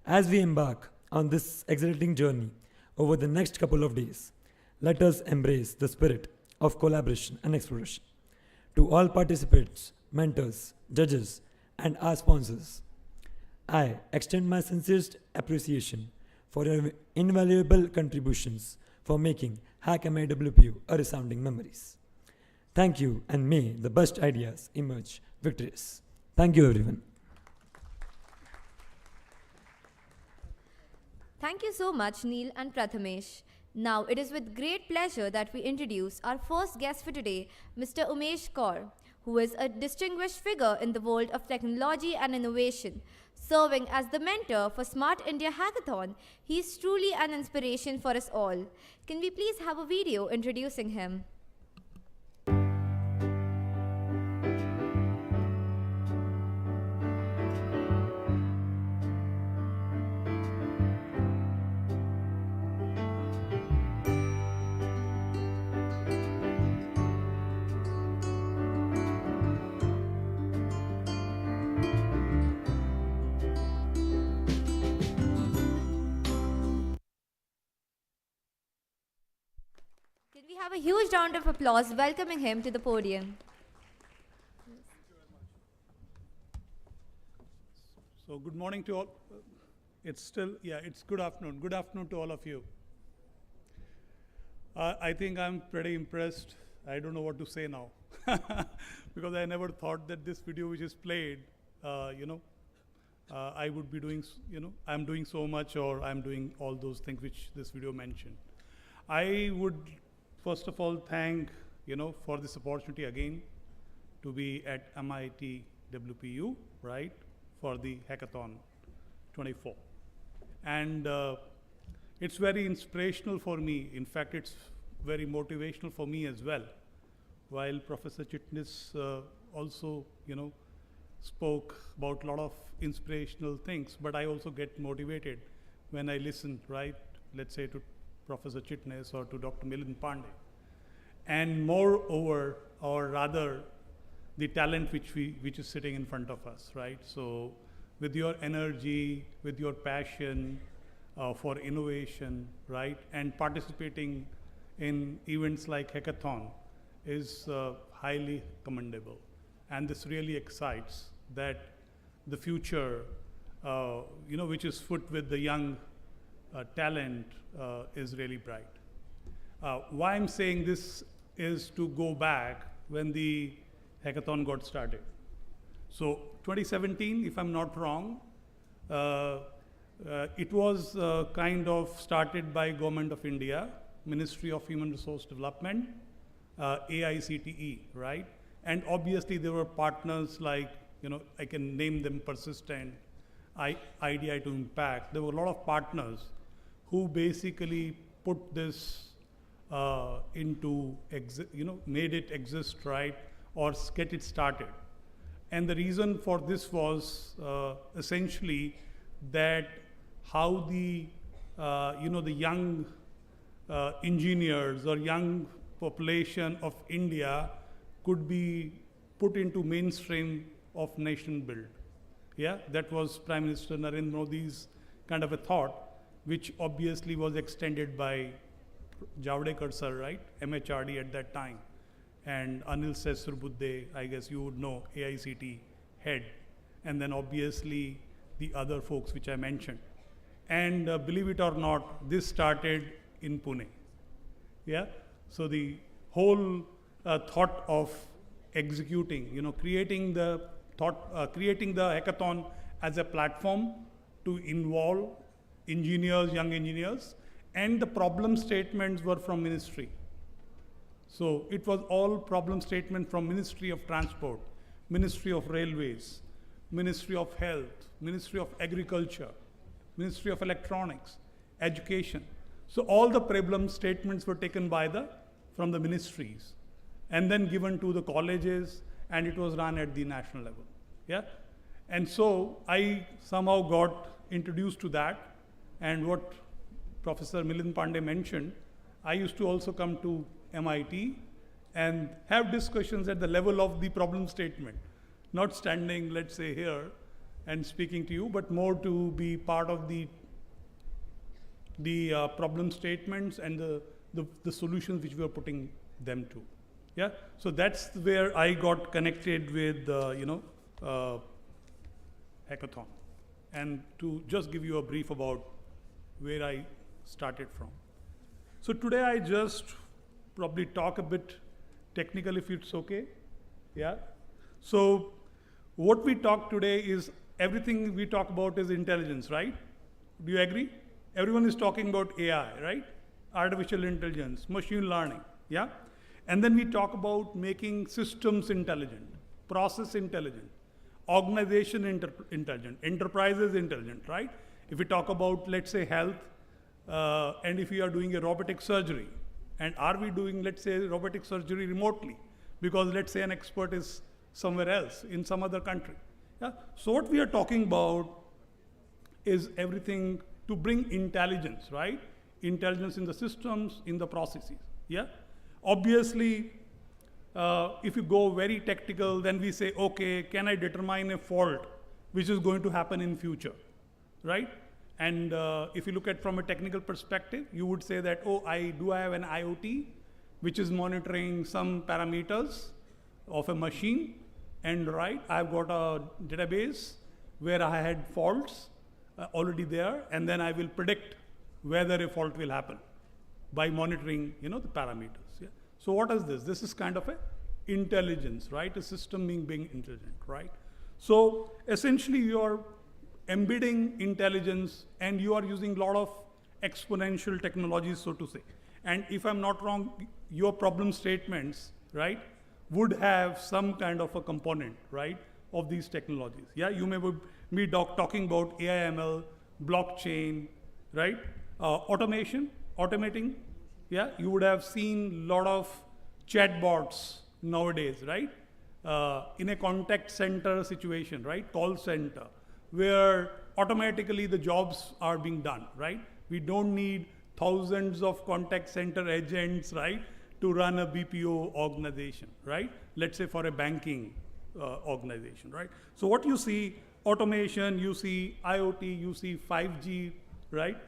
As we embark on this exciting journey over the next couple of days, let us embrace the spirit of collaboration and exploration. To all participants, mentors, judges, and our sponsors, I extend my sincerest appreciation for your invaluable contributions for making Hack MIT WPU a resounding memories. Thank you, and may the best ideas emerge victorious. Thank you, everyone. Thank you so much, Neil and Prathamesh. Now, it is with great pleasure that we introduce our first guest for today, Mr. Umesh Kaur, who is a distinguished figure in the world of technology and innovation. Serving as the mentor for Smart India Hackathon, he is truly an inspiration for us all. Can we please have a video introducing him? Can we have a huge round of applause welcoming him to the podium? So good morning to all. It's good afternoon. Good afternoon to all of you. I think I'm pretty impressed. I don't know what to say now because I never thought that this video which is played, I would be doing, I'm doing so much, or I'm doing all those things which this video mentioned. I would first of all thank, for this opportunity again to be at MIT WPU, right, for the Hackathon 24. And it's very inspirational for me. In fact, it's very motivational for me as well. While Professor Chitnis also, spoke about a lot of inspirational things, but I also get motivated when I listen, right, let's say to Professor Chitnis or to Dr. Milind Pandey. And moreover, or rather, the talent which is sitting in front of us, right? So with your energy, with your passion for innovation, right, and participating in events like Hackathon is highly commendable. And this really excites that the future, which is foot with the young talent is really bright. Why I'm saying this is to go back when the Hackathon got started. So 2017, if I'm not wrong, it was kind of started by Government of India, Ministry of Human Resource Development, AICTE, right? And obviously there were partners like, I can name them Persistent, IDI to Impact. There were a lot of partners who basically put this made it exist, right, or get it started. And the reason for this was essentially that how the young engineers or young population of India could be put into mainstream of nation build. Yeah, that was Prime Minister Narendra Modi's kind of a thought, which obviously was extended by Javadekar sir, right, MHRD at that time, and Anil Sessurbudde, I guess you would know, AICT head, and then obviously the other folks which I mentioned. And believe it or not, this started in Pune. Yeah, so the whole thought of executing, creating the hackathon as a platform to involve engineers, young engineers, and the problem statements were from ministry. So it was all problem statement from Ministry of Transport, Ministry of Railways, Ministry of Health, Ministry of Agriculture, Ministry of Electronics, Education. So all the problem statements were taken from the ministries and then given to the colleges, and it was run at the national level. Yeah? And so I somehow got introduced to that, and what Professor Milind Pandey mentioned, I used to also come to MIT and have discussions at the level of the problem statement, not standing, let's say, here and speaking to you, but more to be part of the problem statements and the solutions which we are putting them to. Yeah, so that's where I got connected with hackathon. And to just give you a brief about where I started from. So today I just probably talk a bit technical, if it's okay. Yeah. So what we talk today is everything we talk about is intelligence, right? Do you agree? Everyone is talking about AI, right? Artificial intelligence, machine learning. Yeah. And then we talk about making systems intelligent, process intelligent, organization intelligent, enterprises intelligent, right? If we talk about, let's say, health, and if we are doing a robotic surgery, and are we doing, let's say, robotic surgery remotely? Because let's say an expert is somewhere else, in some other country. Yeah? So what we are talking about is everything to bring intelligence, right? Intelligence in the systems, in the processes. Yeah? Obviously, if you go very technical, then we say, okay, can I determine a fault which is going to happen in future, right? And if you look at from a technical perspective, you would say that, oh, I have an IoT, which is monitoring some parameters of a machine, and right, I've got a database where I had faults already there, and then I will predict whether a fault will happen by monitoring, the parameters. Yeah? So what is this? This is kind of a intelligence, right? A system being intelligent, right? So essentially you are embedding intelligence and you are using a lot of exponential technologies, so to say. And if I'm not wrong, your problem statements, right, would have some kind of a component, right, of these technologies. Yeah, you may be talking about AI, ML, blockchain, right, automating. Yeah, you would have seen a lot of chatbots nowadays, right, in a contact center situation, right, call center, where automatically the jobs are being done, right? We don't need thousands of contact center agents, right, to run a BPO organization, right? Let's say for a banking organization, right? So what you see, automation, you see IoT, you see 5G, right?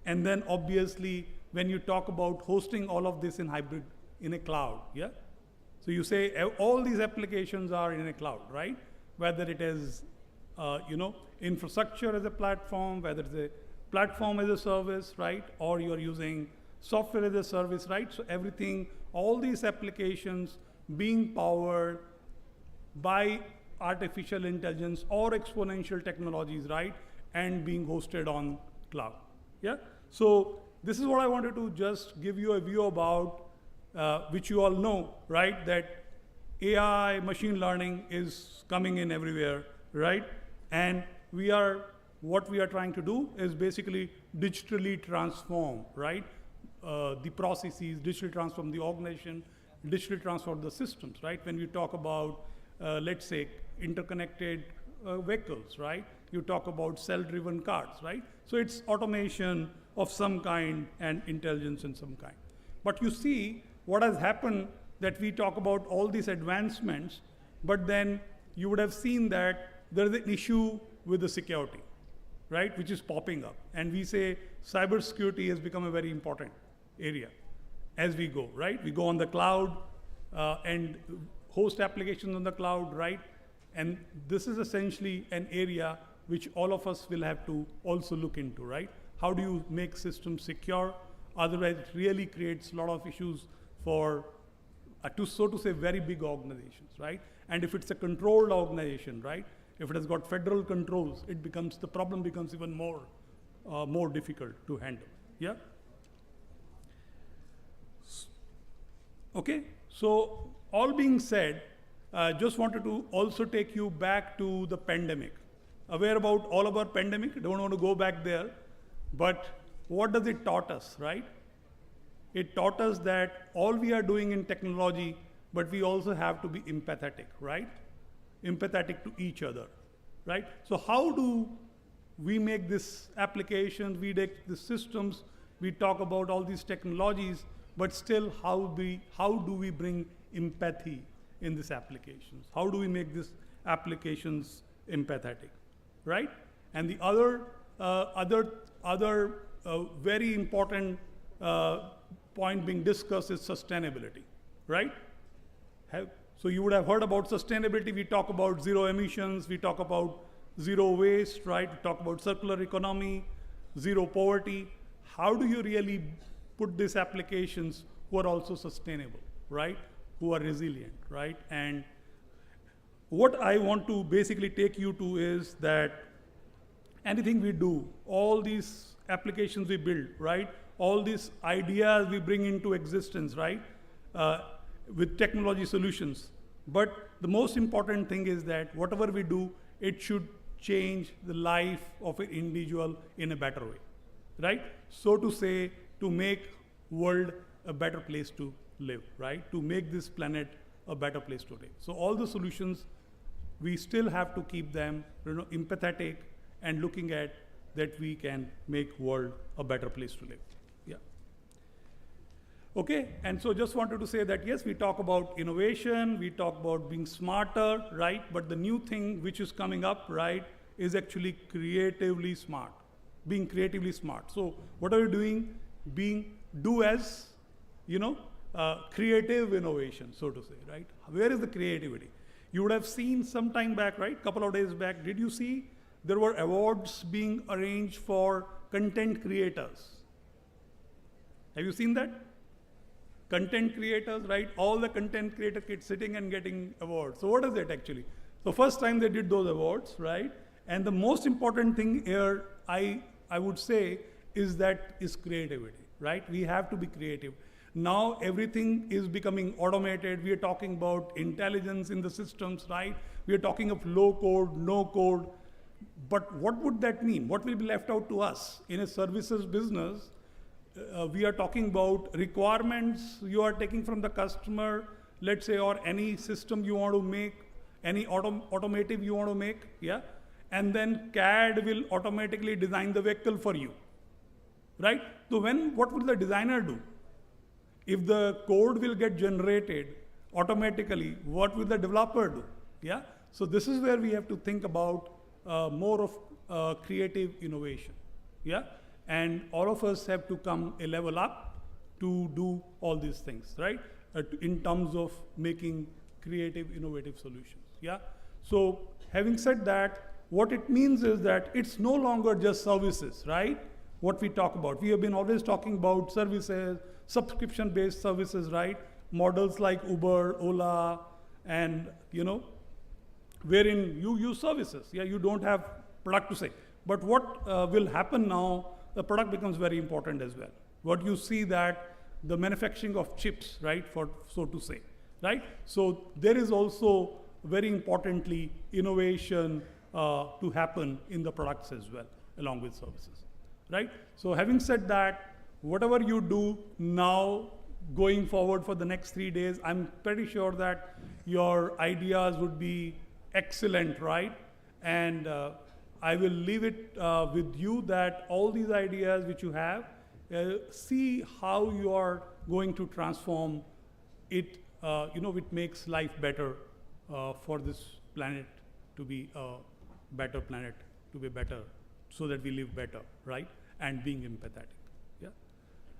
And then obviously, when you talk about hosting all of this in hybrid, in a cloud, yeah? So you say all these applications are in a cloud, right? Whether it is, infrastructure as a platform, whether it's a platform as a service, right? Or you're using software as a service, right? So everything, all these applications being powered by artificial intelligence or exponential technologies, right? And being hosted on cloud, yeah? So this is what I wanted to just give you a view about, which you all know, right? That AI, machine learning is coming in everywhere, right? And what we are trying to do is basically digitally transform, right? The processes, digitally transform the organization, digitally transform the systems, right? When we talk about, let's say, interconnected vehicles, right? You talk about cell-driven cars, right? So it's automation of some kind and intelligence in some kind. But you see what has happened, that we talk about all these advancements, but then you would have seen that there is an issue with the security, right, which is popping up. And we say cybersecurity has become a very important area as we go, right? We go on the cloud and host applications on the cloud, right? And this is essentially an area which all of us will have to also look into, right? How do you make systems secure? Otherwise, it really creates a lot of issues for, so to say, very big organizations, right? And if it's a controlled organization, right? If it has got federal controls, the problem becomes even more difficult to handle, yeah? Okay, so all being said, just wanted to also take you back to the pandemic. Aware about all of our pandemic, don't want to go back there, but what does it taught us, right? It taught us that all we are doing in technology, but we also have to be empathetic, right? Empathetic to each other, right? So how do we make this application, we make the systems, we talk about all these technologies, but still how do we bring empathy in these applications? How do we make these applications empathetic, right? And the other very important point being discussed is sustainability, right? So you would have heard about sustainability. We talk about zero emissions, we talk about zero waste, right? We talk about circular economy, zero poverty. How do you really put these applications who are also sustainable, right? Who are resilient, right? And what I want to basically take you to is that anything we do, all these applications we build, right? All these ideas we bring into existence, right? With technology solutions. But the most important thing is that whatever we do, it should change the life of an individual in a better way, right? So to say, to make world a better place to live, right? To make this planet a better place to live. So all the solutions, we still have to keep them, empathetic and looking at that we can make world a better place to live. Yeah. Okay, and so just wanted to say that yes, we talk about innovation, we talk about being smarter, right? But the new thing which is coming up, right, is actually creatively smart, being creatively smart. So what are you doing? Creative innovation, so to say, right? Where is the creativity? You would have seen some time back, right? Couple of days back, did you see there were awards being arranged for content creators? Have you seen that? Content creators, right? All the content creator kids sitting and getting awards. So what is it actually? So first time they did those awards, right? And the most important thing here, I would say, is creativity, right? We have to be creative. Now everything is becoming automated. We are talking about intelligence in the systems, right? We are talking of low code, no code. But what would that mean? What will be left out to us? In a services business, we are talking about requirements you are taking from the customer, let's say, or any system you want to make, any automotive you want to make, yeah? And then CAD will automatically design the vehicle for you, right? So what will the designer do? If the code will get generated automatically, what will the developer do? Yeah. So this is where we have to think about more of creative innovation. Yeah. And all of us have to come a level up to do all these things, right? In terms of making creative, innovative solutions. Yeah. So having said that, what it means is that it's no longer just services, right? What we talk about. We have been always talking about services, subscription-based services, right? Models like Uber, Ola, and wherein you use services. Yeah, you don't have product to say. But what will happen now, the product becomes very important as well. What you see that the manufacturing of chips, right, so to say, right? So there is also, very importantly, innovation to happen in the products as well, along with services, right? So having said that, whatever you do now, going forward for the next 3 days, I'm pretty sure that your ideas would be excellent, right? And I will leave it with you that all these ideas which you have, see how you are going to transform it, it makes life better for this planet to be a better planet, to be better, so that we live better, right? And being empathetic, yeah.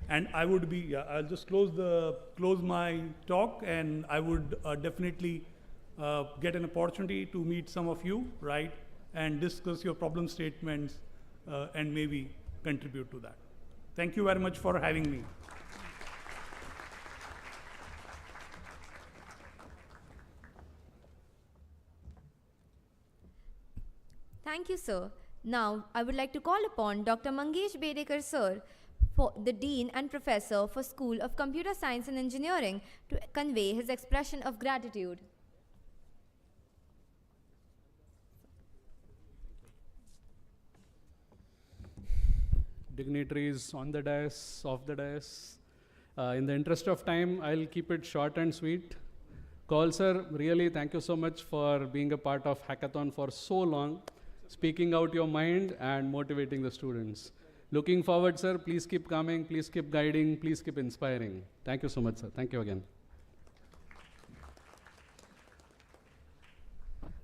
And I would be, I'll just close my talk, and I would definitely get an opportunity to meet some of you, right? And discuss your problem statements and maybe contribute to that. Thank you very much for having me. Thank you, sir. Now, I would like to call upon Dr. Mangesh Bedekar, sir, for the Dean and Professor for School of Computer Science and Engineering, to convey his expression of gratitude. Dignitaries on the dais, off the dais. In the interest of time, I'll keep it short and sweet. Kaul sir, really thank you so much for being a part of Hackathon for so long, speaking out your mind and motivating the students. Looking forward, sir. Please keep coming, please keep guiding, please keep inspiring. Thank you so much, sir. Thank you again.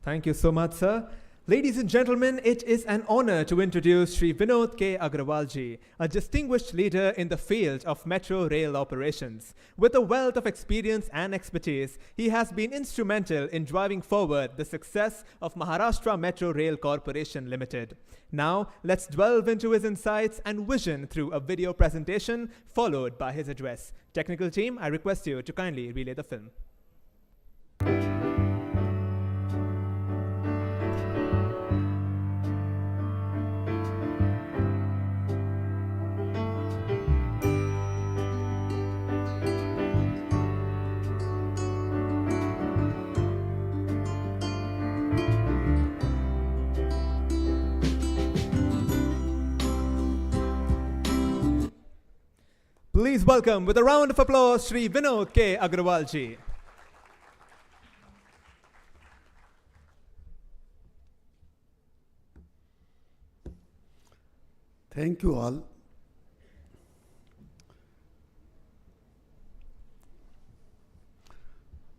Thank you so much, sir. Ladies and gentlemen, it is an honor to introduce Sri Vinod K. Agrawalji, a distinguished leader in the field of metro rail operations. With a wealth of experience and expertise, he has been instrumental in driving forward the success of Maharashtra Metro Rail Corporation Limited. Now, let's delve into his insights and vision through a video presentation, followed by his address. Technical team, I request you to kindly relay the film. Please welcome with a round of applause Sri Vinod K. Agrawalji. Thank you all.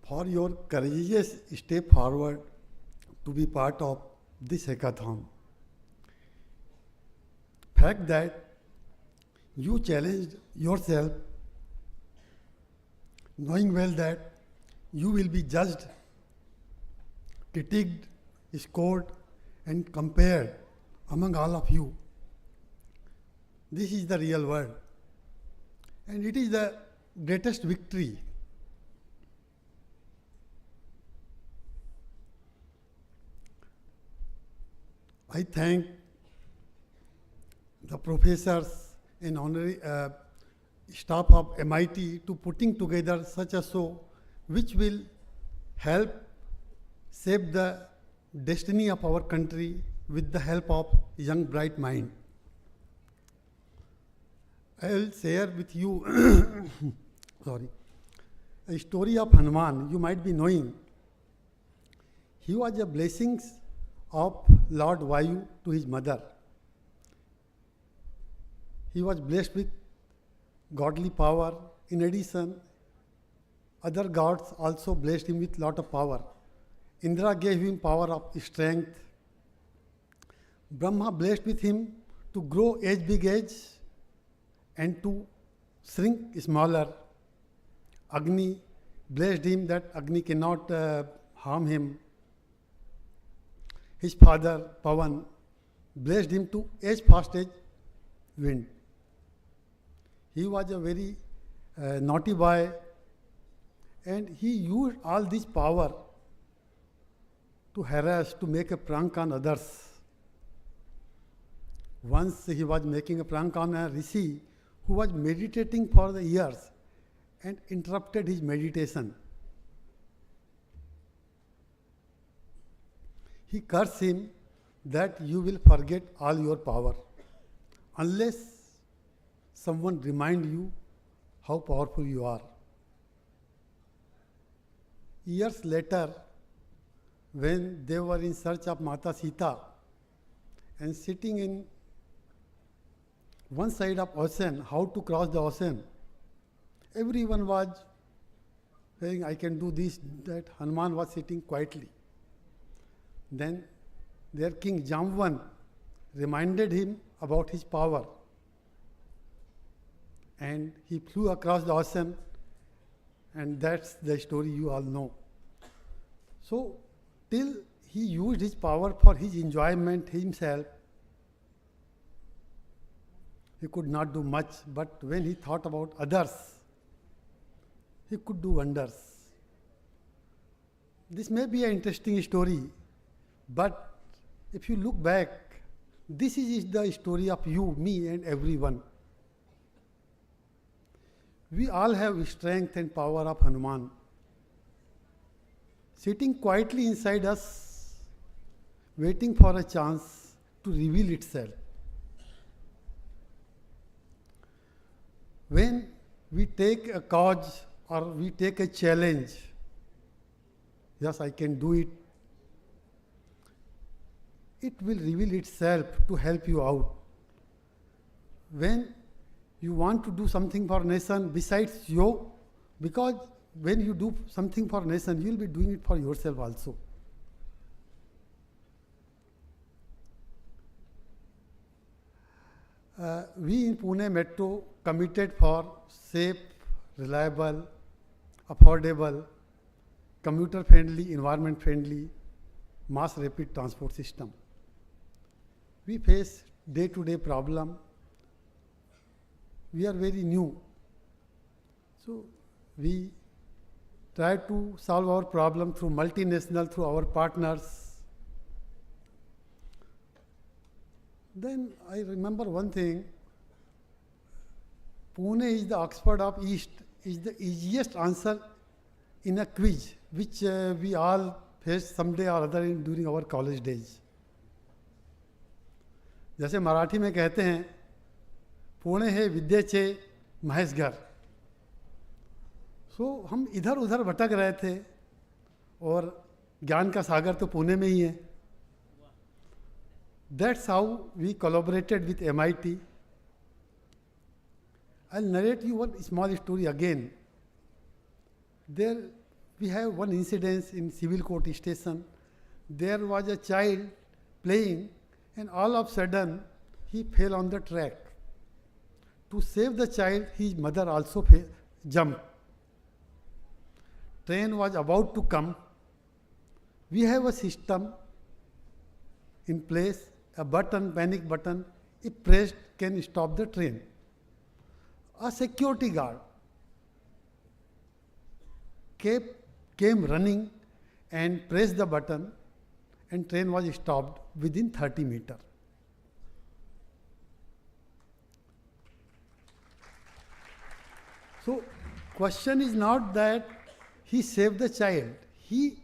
For your courageous step forward to be part of this hackathon. Fact that you challenged yourself, knowing well that you will be judged, critiqued, scored, and compared among all of you. This is the real world, and it is the greatest victory. I thank the professors and honorary staff of MIT to putting together such a show which will help shape the destiny of our country with the help of young bright mind. I will share with you a story of Hanuman. You might be knowing. He was a blessing of Lord Vayu to his mother. He was blessed with godly power. In addition, other gods also blessed him with lot of power. Indra gave him power of strength. Brahma blessed with him to grow as big as and to shrink smaller. Agni blessed him that Agni cannot harm him. His father, Pavan, blessed him to as fast as wind. He was a very naughty boy, and he used all this power to harass, to make a prank on others. Once he was making a prank on a rishi who was meditating for the years and interrupted his meditation. he cursed him that you will forget all your power unless someone remind you how powerful you are. Years later, when they were in search of Mata Sita and sitting in one side of ocean, how to cross the ocean, everyone was saying, I can do this, that. Hanuman was sitting quietly. Then their king Jamvan reminded him about his power, and he flew across the ocean, and that's the story you all know. So till he used his power for his enjoyment himself, he could not do much, but when he thought about others, he could do wonders. This may be an interesting story, but if you look back, this is the story of you, me, and everyone. We all have strength and power of Hanuman sitting quietly inside us, waiting for a chance to reveal itself. When we take a cause or we take a challenge, yes, I can do it, it will reveal itself to help you out. When you want to do something for nation besides you, because when you do something for nation, you will be doing it for yourself also. We in Pune Metro committed for safe, reliable, affordable, commuter-friendly, environment-friendly, mass rapid transport system. We face day-to-day problem. We are very new. So we try to solve our problem through multinational, through our partners. Then I remember one thing, Pune is the Oxford of East, is the easiest answer in a quiz, which we all face someday or other during our college days. जैसे मराठी में कहते हैं, पुणे है विद्येचे महेश घर. सो हम इधर उधर भटक रहे थे और ज्ञान का सागर तो पुणे में ही है. That's how we collaborated with MIT. I'll narrate you one small story again. There we have one incident in civil court station. There was a child playing, and all of a sudden he fell on the track. To save the child, his mother also jumped. Train was about to come. We have a system in place, a button, panic button, if pressed can stop the train. A security guard came running and pressed the button, and train was stopped within 30 meters. So question is not that he saved the child. He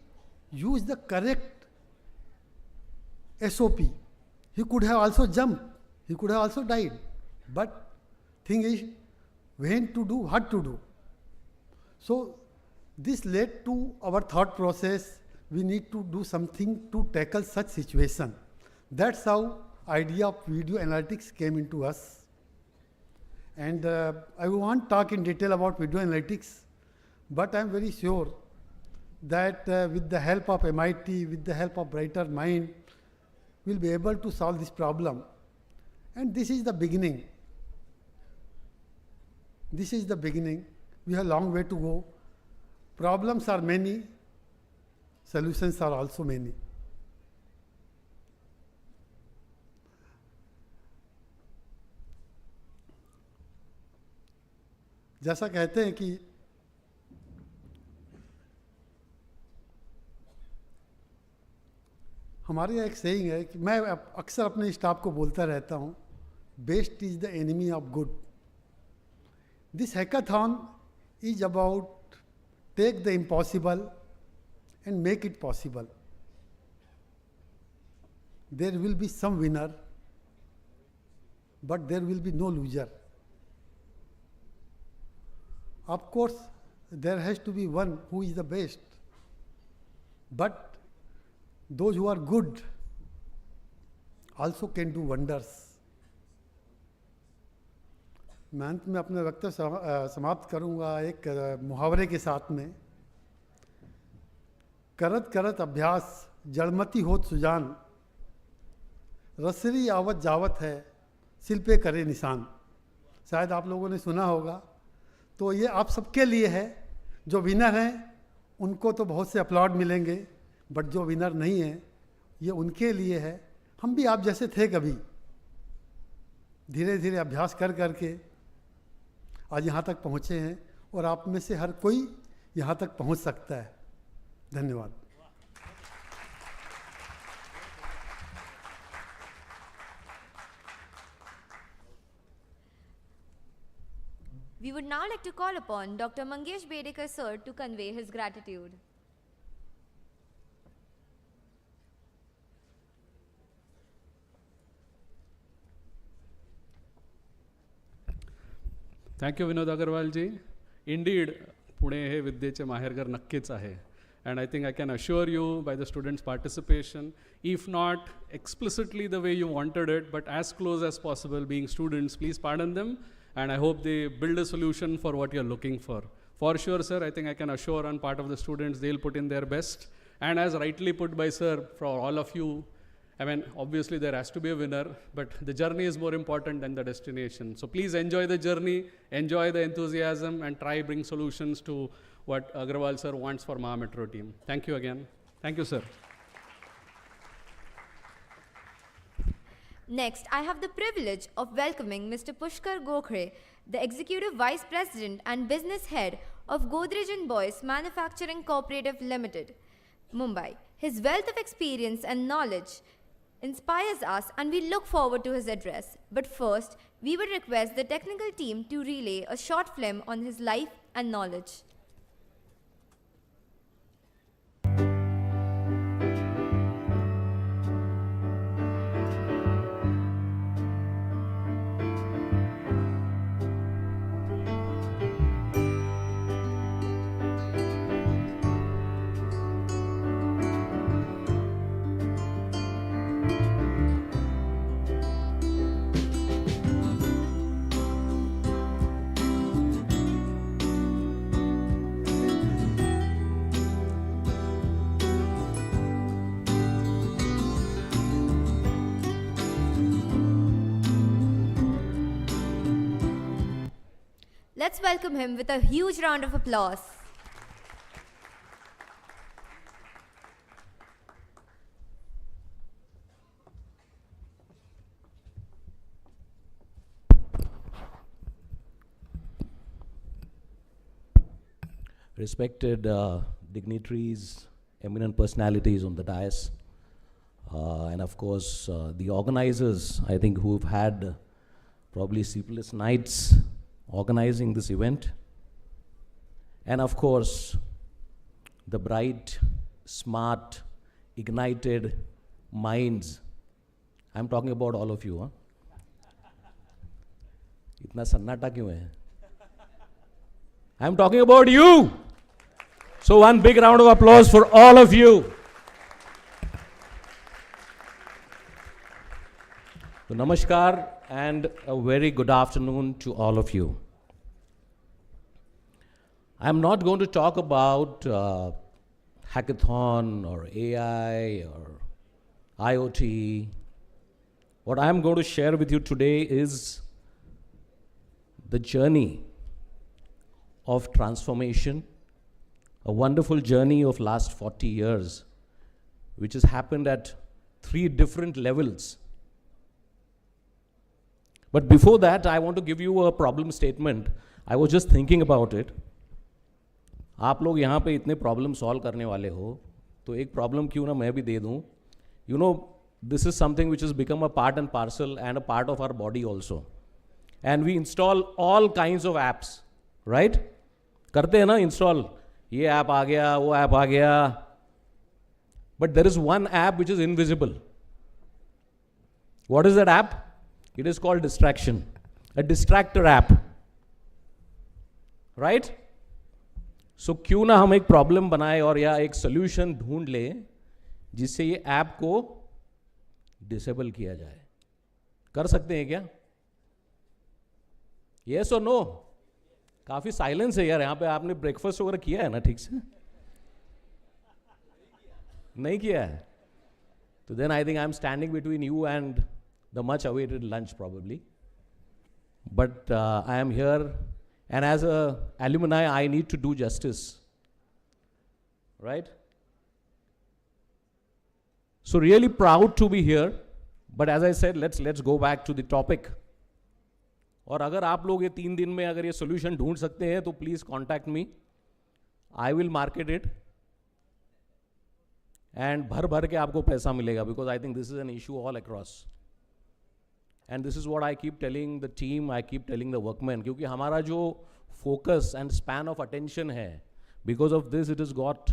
used the correct SOP. He could have also jumped. He could have also died. But thing is, when to do, what to do. So this led to our thought process. We need to do something to tackle such situation. That's how idea of video analytics came into us. And I won't talk in detail about video analytics, but I'm very sure that with the help of MIT, with the help of brighter mind, we'll be able to solve this problem. And this is the beginning. This is the beginning. We have a long way to go. Problems are many, solutions are also many. जैसा कहते हैं कि हमारे यहाँ एक saying है कि मैं अक्सर अपने स्टाफ को बोलता रहता हूँ, best is the enemy of good. This hackathon is about tech the impossible and make it possible. there will be some winner, but there will be no loser. Of course, there has to be one who is the best, but those who are good also can do wonders. मैं अंत में अपना वक्तव्य समाप्त करूंगा एक मुहावरे के साथ में। करत करत अभ्यास जड़मती होत सुजान, रसरी आवत जावत है सिल पे करे निशान। शायद आप लोगों ने सुना होगा। तो ये आप सबके लिए है। जो विनर हैं उनको तो बहुत से अपलॉड मिलेंगे, बट जो विनर नहीं है ये उनके लिए है। हम भी आप जैसे थे कभी, धीरे धीरे अभ्यास कर करके आज यहाँ तक पहुँचे हैं, और आप में से हर कोई यहाँ तक पहुँच सकता है। धन्यवाद। We would now like to call upon Dr. Mangesh Bedekar sir to convey his gratitude. Thank you Vinod Agarwalji. Indeed Pune हे विद्येचे माहेरघर नक्कीच आहे. And I think I can assure you by the students' participation, if not explicitly the way you wanted it, but as close as possible, being students, please pardon them. And I hope they build a solution for what you're looking for. For sure, sir, I think I can assure on part of the students, they'll put in their best. And as rightly put by sir, for all of you, I mean, obviously there has to be a winner, but the journey is more important than the destination. So please enjoy the journey, enjoy the enthusiasm, and try bring solutions to what Agrawal sir wants for Maha Metro team. Thank you again. Thank you, sir. Next, I have the privilege of welcoming Mr. Pushkar Gokhre, the Executive Vice President and Business Head of Godrej & Boyce Manufacturing Cooperative Limited, Mumbai. His wealth of experience and knowledge inspires us, and we look forward to his address. But first, we would request the technical team to relay a short film on his life and knowledge. Let's welcome him with a huge round of applause. Respected dignitaries, eminent personalities on the dais, and of course the organizers, I think, who've had probably sleepless nights organizing this event, and of course the bright, smart, ignited minds. I'm talking about all of you. Huh? इतना सन्नाटा क्यों है? I'm talking about you. So one big round of applause for all of you. So namaskar and a very good afternoon to all of you. I'm not going to talk about hackathon or AI or IoT. What I'm going to share with you today is the journey of transformation, a wonderful journey of last 40 years, which has happened at 3 different levels. But before that, I want to give you a problem statement. I was just thinking about it. आप लोग यहाँ पे इतने problem solve करने वाले हो, तो एक प्रॉब्लम क्यों ना मैं भी दे दूँ. You know, this is something which has become a part and parcel and a part of our body also. And we install all kinds of apps, right? करते हैं ना install. ये app आ गया, वो app आ गया. But there is one app which is invisible. What is that app? It is called distraction. A distractor app. Right? So क्यों ना हम एक प्रॉब्लम बनाए और या एक सोल्यूशन ढूंढ ले जिससे ये ऐप को डिसेबल किया जाए. कर सकते हैं क्या? Yes or no? काफी साइलेंस है यार. यहाँ पे आपने ब्रेकफास्ट वगैरह किया है ना ठीक से? नहीं किया है? So then I think I'm standing between you and the much awaited lunch probably. But I am here, and as a alumni I need to do justice. Right? So really proud to be here. But as I said, let's go back to the topic. और अगर आप लोग ये 3 दिन में अगर ये solution ढूंढ सकते हैं तो please contact me. I will market it. And भर के आपको पैसा मिलेगा because I think this is an issue all across. And this is what I keep telling the team, I keep telling the workmen, क्योंकि हमारा जो focus and span of attention है, because of this it has got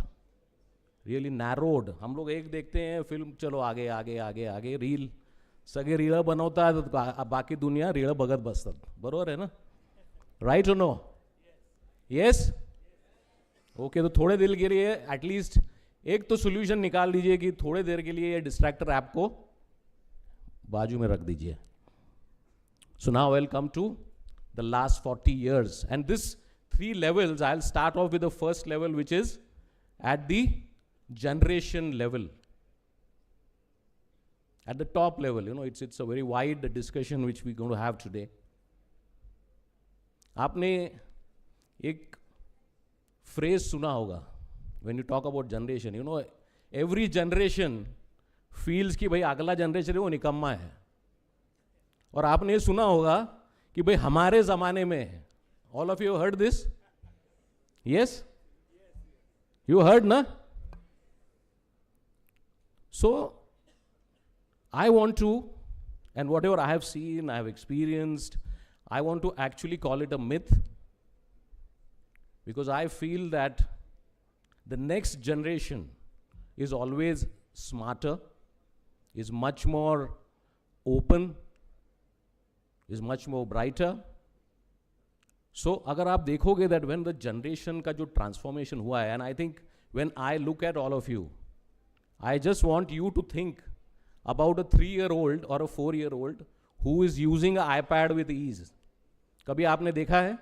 really narrowed. हम लोग एक देखते हैं film, चलो आगे आगे आगे आगे रील, सगळे रील बनवता है तो बाकी दुनिया रील बघत बसतात. बरोबर है ना? राइट और नो? यस? ओके, तो थोड़े देर के लिए एटलीस्ट एक तो सोल्यूशन निकाल दीजिए कि थोड़े देर के लिए ये डिस्ट्रैक्टर ऐप को बाजू में रख दीजिए. So now I'll come to the last 40 years. And this 3 levels, I'll start off with the first level, which is at the generation level. At the top level, you know, it's a very wide discussion which we're going to have today. आपने एक phrase सुना होगा when you talk about generation. You know, every generation feels कि भाई अगला generation है वो निकम्मा है. और आपने ये सुना होगा कि भाई हमारे ज़माने में, all of you heard this? Yes? You heard, na? So, I want to, and whatever I have seen, I have experienced, I want to actually call it a myth, because I feel that the next generation is always smarter, is much more open, is much more brighter. So अगर आप देखोगे that when the generation का जो transformation हुआ है, and I think when I look at all of you, I just want you to think about a 3-year-old or a 4-year-old who is using an iPad with ease. कभी आपने देखा है?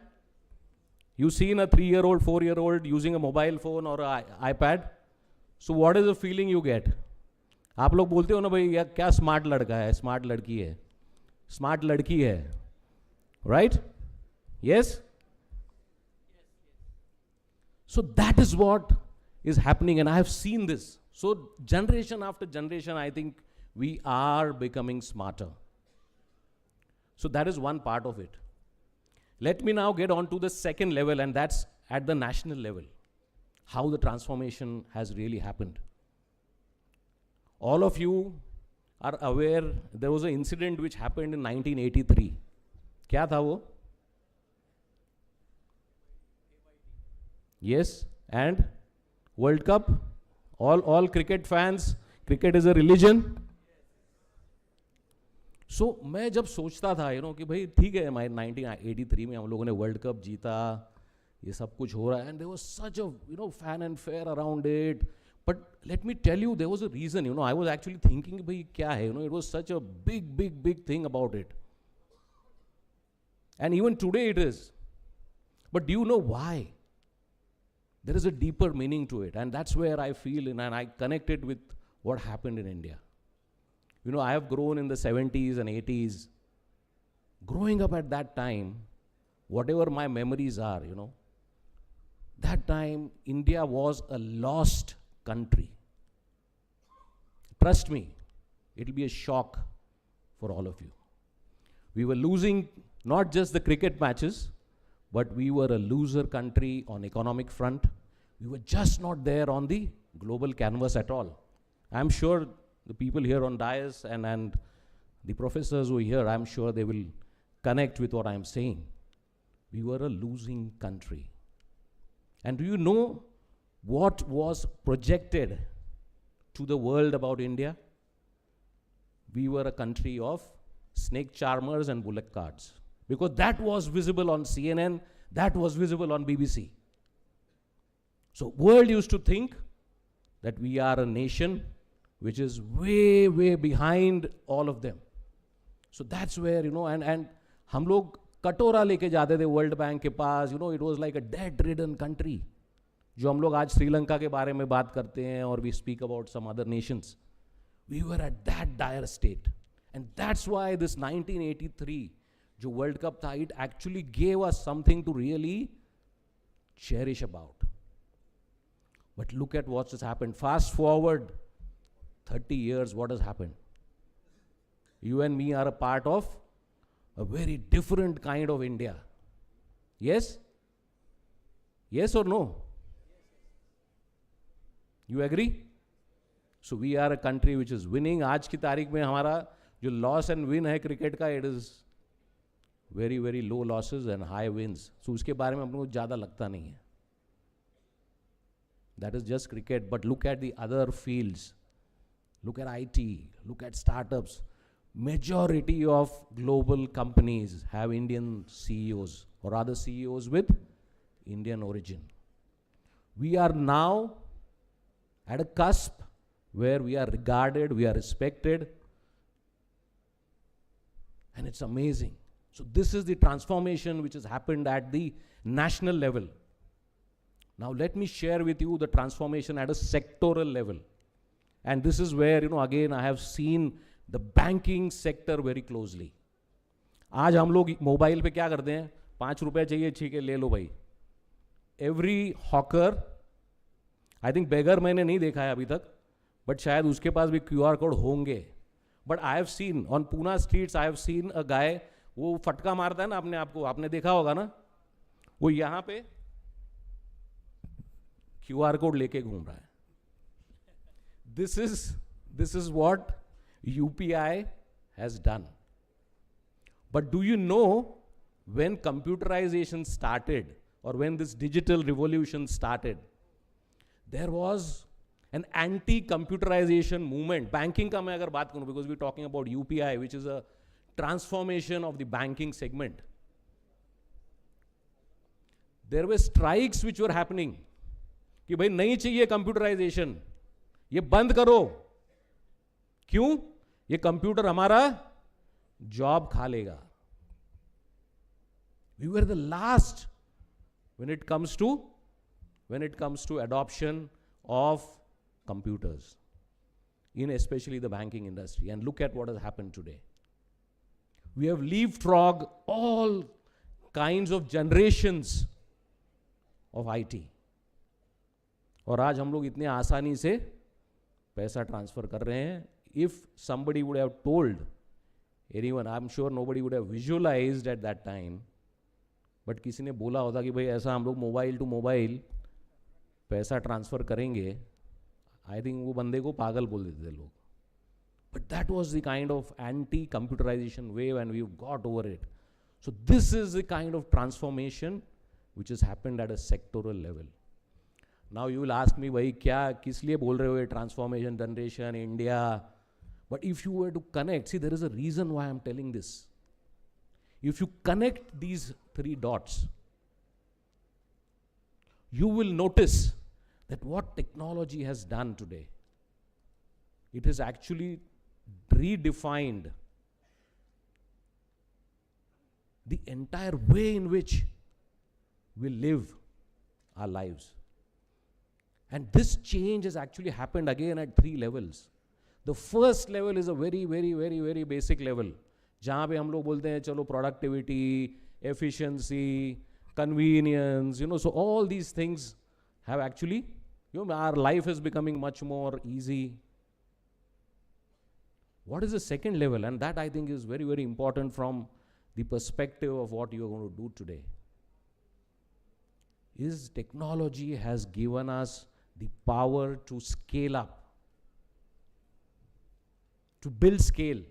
You seen a 3-year-old, 4-year-old using a mobile phone or an iPad? So what is the feeling you get? आप लोग बोलते हो ना भाई यार क्या स्मार्ट लड़का है, स्मार्ट लड़की है, स्मार्ट लड़की है, right? Yes? So that is what is happening, and I have seen this. So generation after generation, I think we are becoming smarter. So that is one part of it. Let me now get on to the second level, and that's at the national level, how the transformation has really happened. All of you are aware there was an incident which happened in 1983. क्या था वो? Yes, and World Cup. All cricket fans, cricket is a religion. So मैं जब सोचता था कि भाई ठीक है, 1983 में हम लोगों ने वर्ल्ड कप जीता, ये सब कुछ हो रहा है, and there was such a fan and fair around it. But let me tell you, there was a reason. I was actually thinking, भाई क्या है? It was such a big thing about it. And even today it is. But do you know why? There is a deeper meaning to it, and that's where I feel, and I connect it with what happened in India. I have grown in the 70s and 80s. Growing up at that time, whatever my memories are, that time India was a lost country. Trust me, it will be a shock for all of you. We were losing not just the cricket matches, but we were a loser country on economic front. We were just not there on the global canvas at all. I'm sure the people here on dais and the professors who are here, I'm sure they will connect with what I'm saying. We were a losing country. And do you know what was projected to the world about India? we were a country of snake charmers and bullock carts. Because that was visible on CNN, that was visible on BBC. So world used to think that we are a nation which is way, way behind all of them. So that's where, and हम लोग कटोरा लेके जाते थे world bank के पास, it was like a debt-ridden country. जो हम लोग आज श्रीलंका के बारे में बात करते हैं, और we speak about some other nations. We were at that dire state. And that's why this 1983, जो World Cup था, it actually gave us something to really cherish about. But look at what has happened. Fast forward 30 years, what has happened? You and me are a part of a very different kind of India. Yes? Yes or no? You agree? So we are a country which is winning. आज की तारीख में हमारा जो loss and win है cricket का, it is very, very low losses and high wins. So उसके बारे में हम लोग ज़्यादा लगता नहीं है. That is just cricket. But look at the other fields. Look at IT. Look at startups. Majority of global companies have Indian CEOs, or other CEOs with Indian origin. We are now at a cusp where we are regarded, we are respected, and it's amazing. So this is the transformation which has happened at the national level. Now let me share with you the transformation at a sectoral level. And this is where, again, I have seen the banking sector very closely. आज हम लोग mobile पे क्या करते हैं? 5 रुपए चाहिए, ठीक है, ले लो भाई. Every hawker, I think beggar मैंने नहीं देखा है अभी तक, but शायद उसके पास भी QR कोड होंगे. But I have seen on Pune streets, I have seen a guy, वो फटका मारता है ना अपने आप को, आपने देखा होगा ना, वो यहाँ पे QR कोड लेके घूम रहा है. This is what UPI has done. But do you know when computerization started, or when this digital revolution started, there was an anti-computerization movement. Banking का मैं अगर बात करूं, because we're talking about UPI, which is a transformation of the banking segment. There were strikes which were happening. कि भाई नहीं चाहिए computerization, ये बंद करो. क्यों? ये कंप्यूटर हमारा जॉब खा लेगा. We were the last when it comes to adoption of computers, in especially the banking industry. And look at what has happened today. We have leapfrogged all kinds of generations of IT. और आज हम लोग इतने आसानी से पैसा transfer कर रहे हैं. If somebody would have told anyone, I'm sure nobody would have visualized at that time, but किसी ने बोला होता कि भाई ऐसा हम लोग मोबाइल टू मोबाइल पैसा ट्रांसफ़र करेंगे, I think वो बंदे को पागल बोल देते थे लोग. But that was the kind of anti-computerization wave, and we've got over it. So this is the kind of transformation which has happened at a sectoral level. Now you will ask me, भाई क्या किस लिए बोल रहे हो ये transformation generation India? But if you were to connect, see, there is a reason why I'm telling this. If you connect these 3 dots, you will notice that what technology has done today, it has actually redefined the entire way in which we live our lives. And this change has actually happened again at 3 levels. The first level is a very, very, very, very basic level, जहाँ पे हम लोग बोलते हैं चलो productivity, efficiency, convenience, so all these things have actually, our life is becoming much more easy. What is the second level? And that I think is very, very important from the perspective of what you are going to do today. Is technology has given us the power to scale up, to build scale.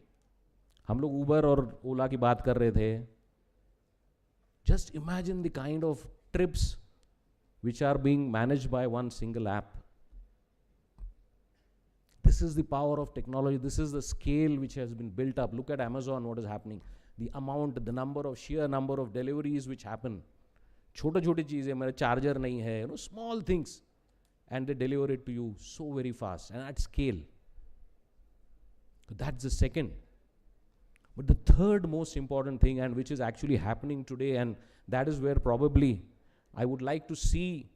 हम लोग उबर और ओला की बात कर रहे थे. Just imagine the kind of trips which are being managed by one single app. This is the power of technology. This is the scale which has been built up. Look at Amazon, what is happening. The amount, the sheer number of deliveries which happen. छोटे-छोटे चीज़ें, मेरा charger नहीं है, you know, small things. And they deliver it to you so very fast and at scale. So that's the second. But the third most important thing, and which is actually happening today, and that is where probably I would like to see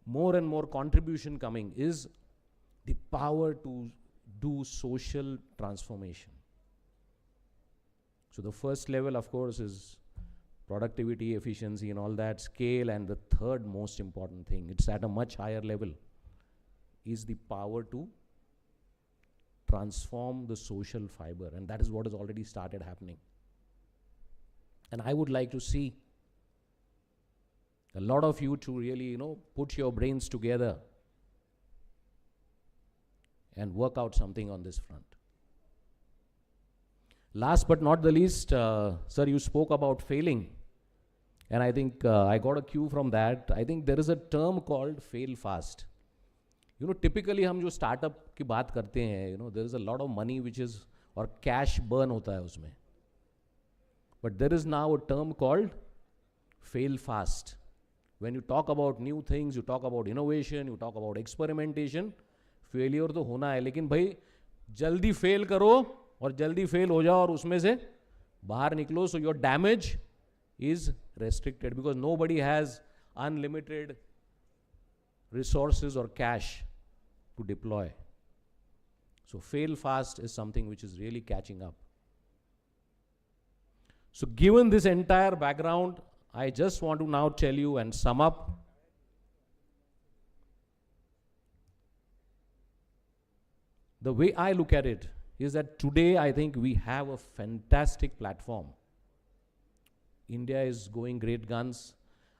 more and more contribution coming, is the power to do social transformation. So the first level, of course, is productivity, efficiency and all that, scale, and the third most important thing, it's at a much higher level, is the power to transform the social fiber, and that is what has already started happening. And I would like to see a lot of you to really, you know, put your brains together and work out something on this front. Last but not the least, sir, you spoke about failing. And I think I got a cue from that. I think there is a term called fail fast. You know, typically हम जो startup की बात करते हैं, you know, there is a lot of money which is, or cash burn होता है उसमें. But there is now a term called fail fast. When you talk about new things, you talk about innovation, you talk about experimentation, failure तो होना है, लेकिन भाई जल्दी fail करो और जल्दी fail हो जाओ और उसमें से बाहर निकलो, so your damage is restricted because nobody has unlimited resources or cash to deploy. So fail fast is something which is really catching up. So given this entire background, I just want to now tell you and sum up. The way I look at it is that today I think we have a fantastic platform. India is going great guns.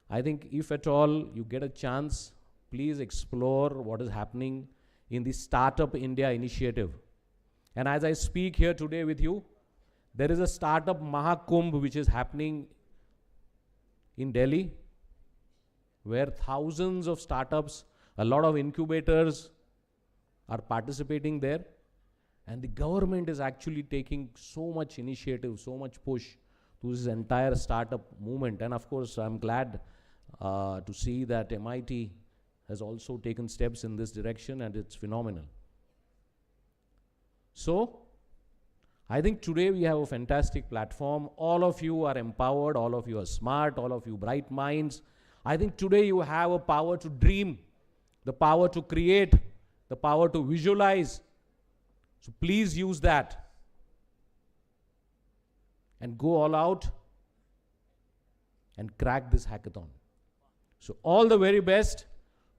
I think if at all you get a chance, please explore what is happening in the Startup India initiative. And as I speak here today with you, there is a Startup Mahakumbh which is happening in Delhi, where thousands of startups, a lot of incubators are participating there. And the government is actually taking so much initiative, so much push to this entire startup movement. And of course, I'm glad to see that MIT has also taken steps in this direction, and it's phenomenal. So, I think today we have a fantastic platform. All of you are empowered, all of you are smart, all of you bright minds. I think today you have a power to dream, the power to create, the power to visualize. So please use that and go all out and crack this hackathon. So all the very best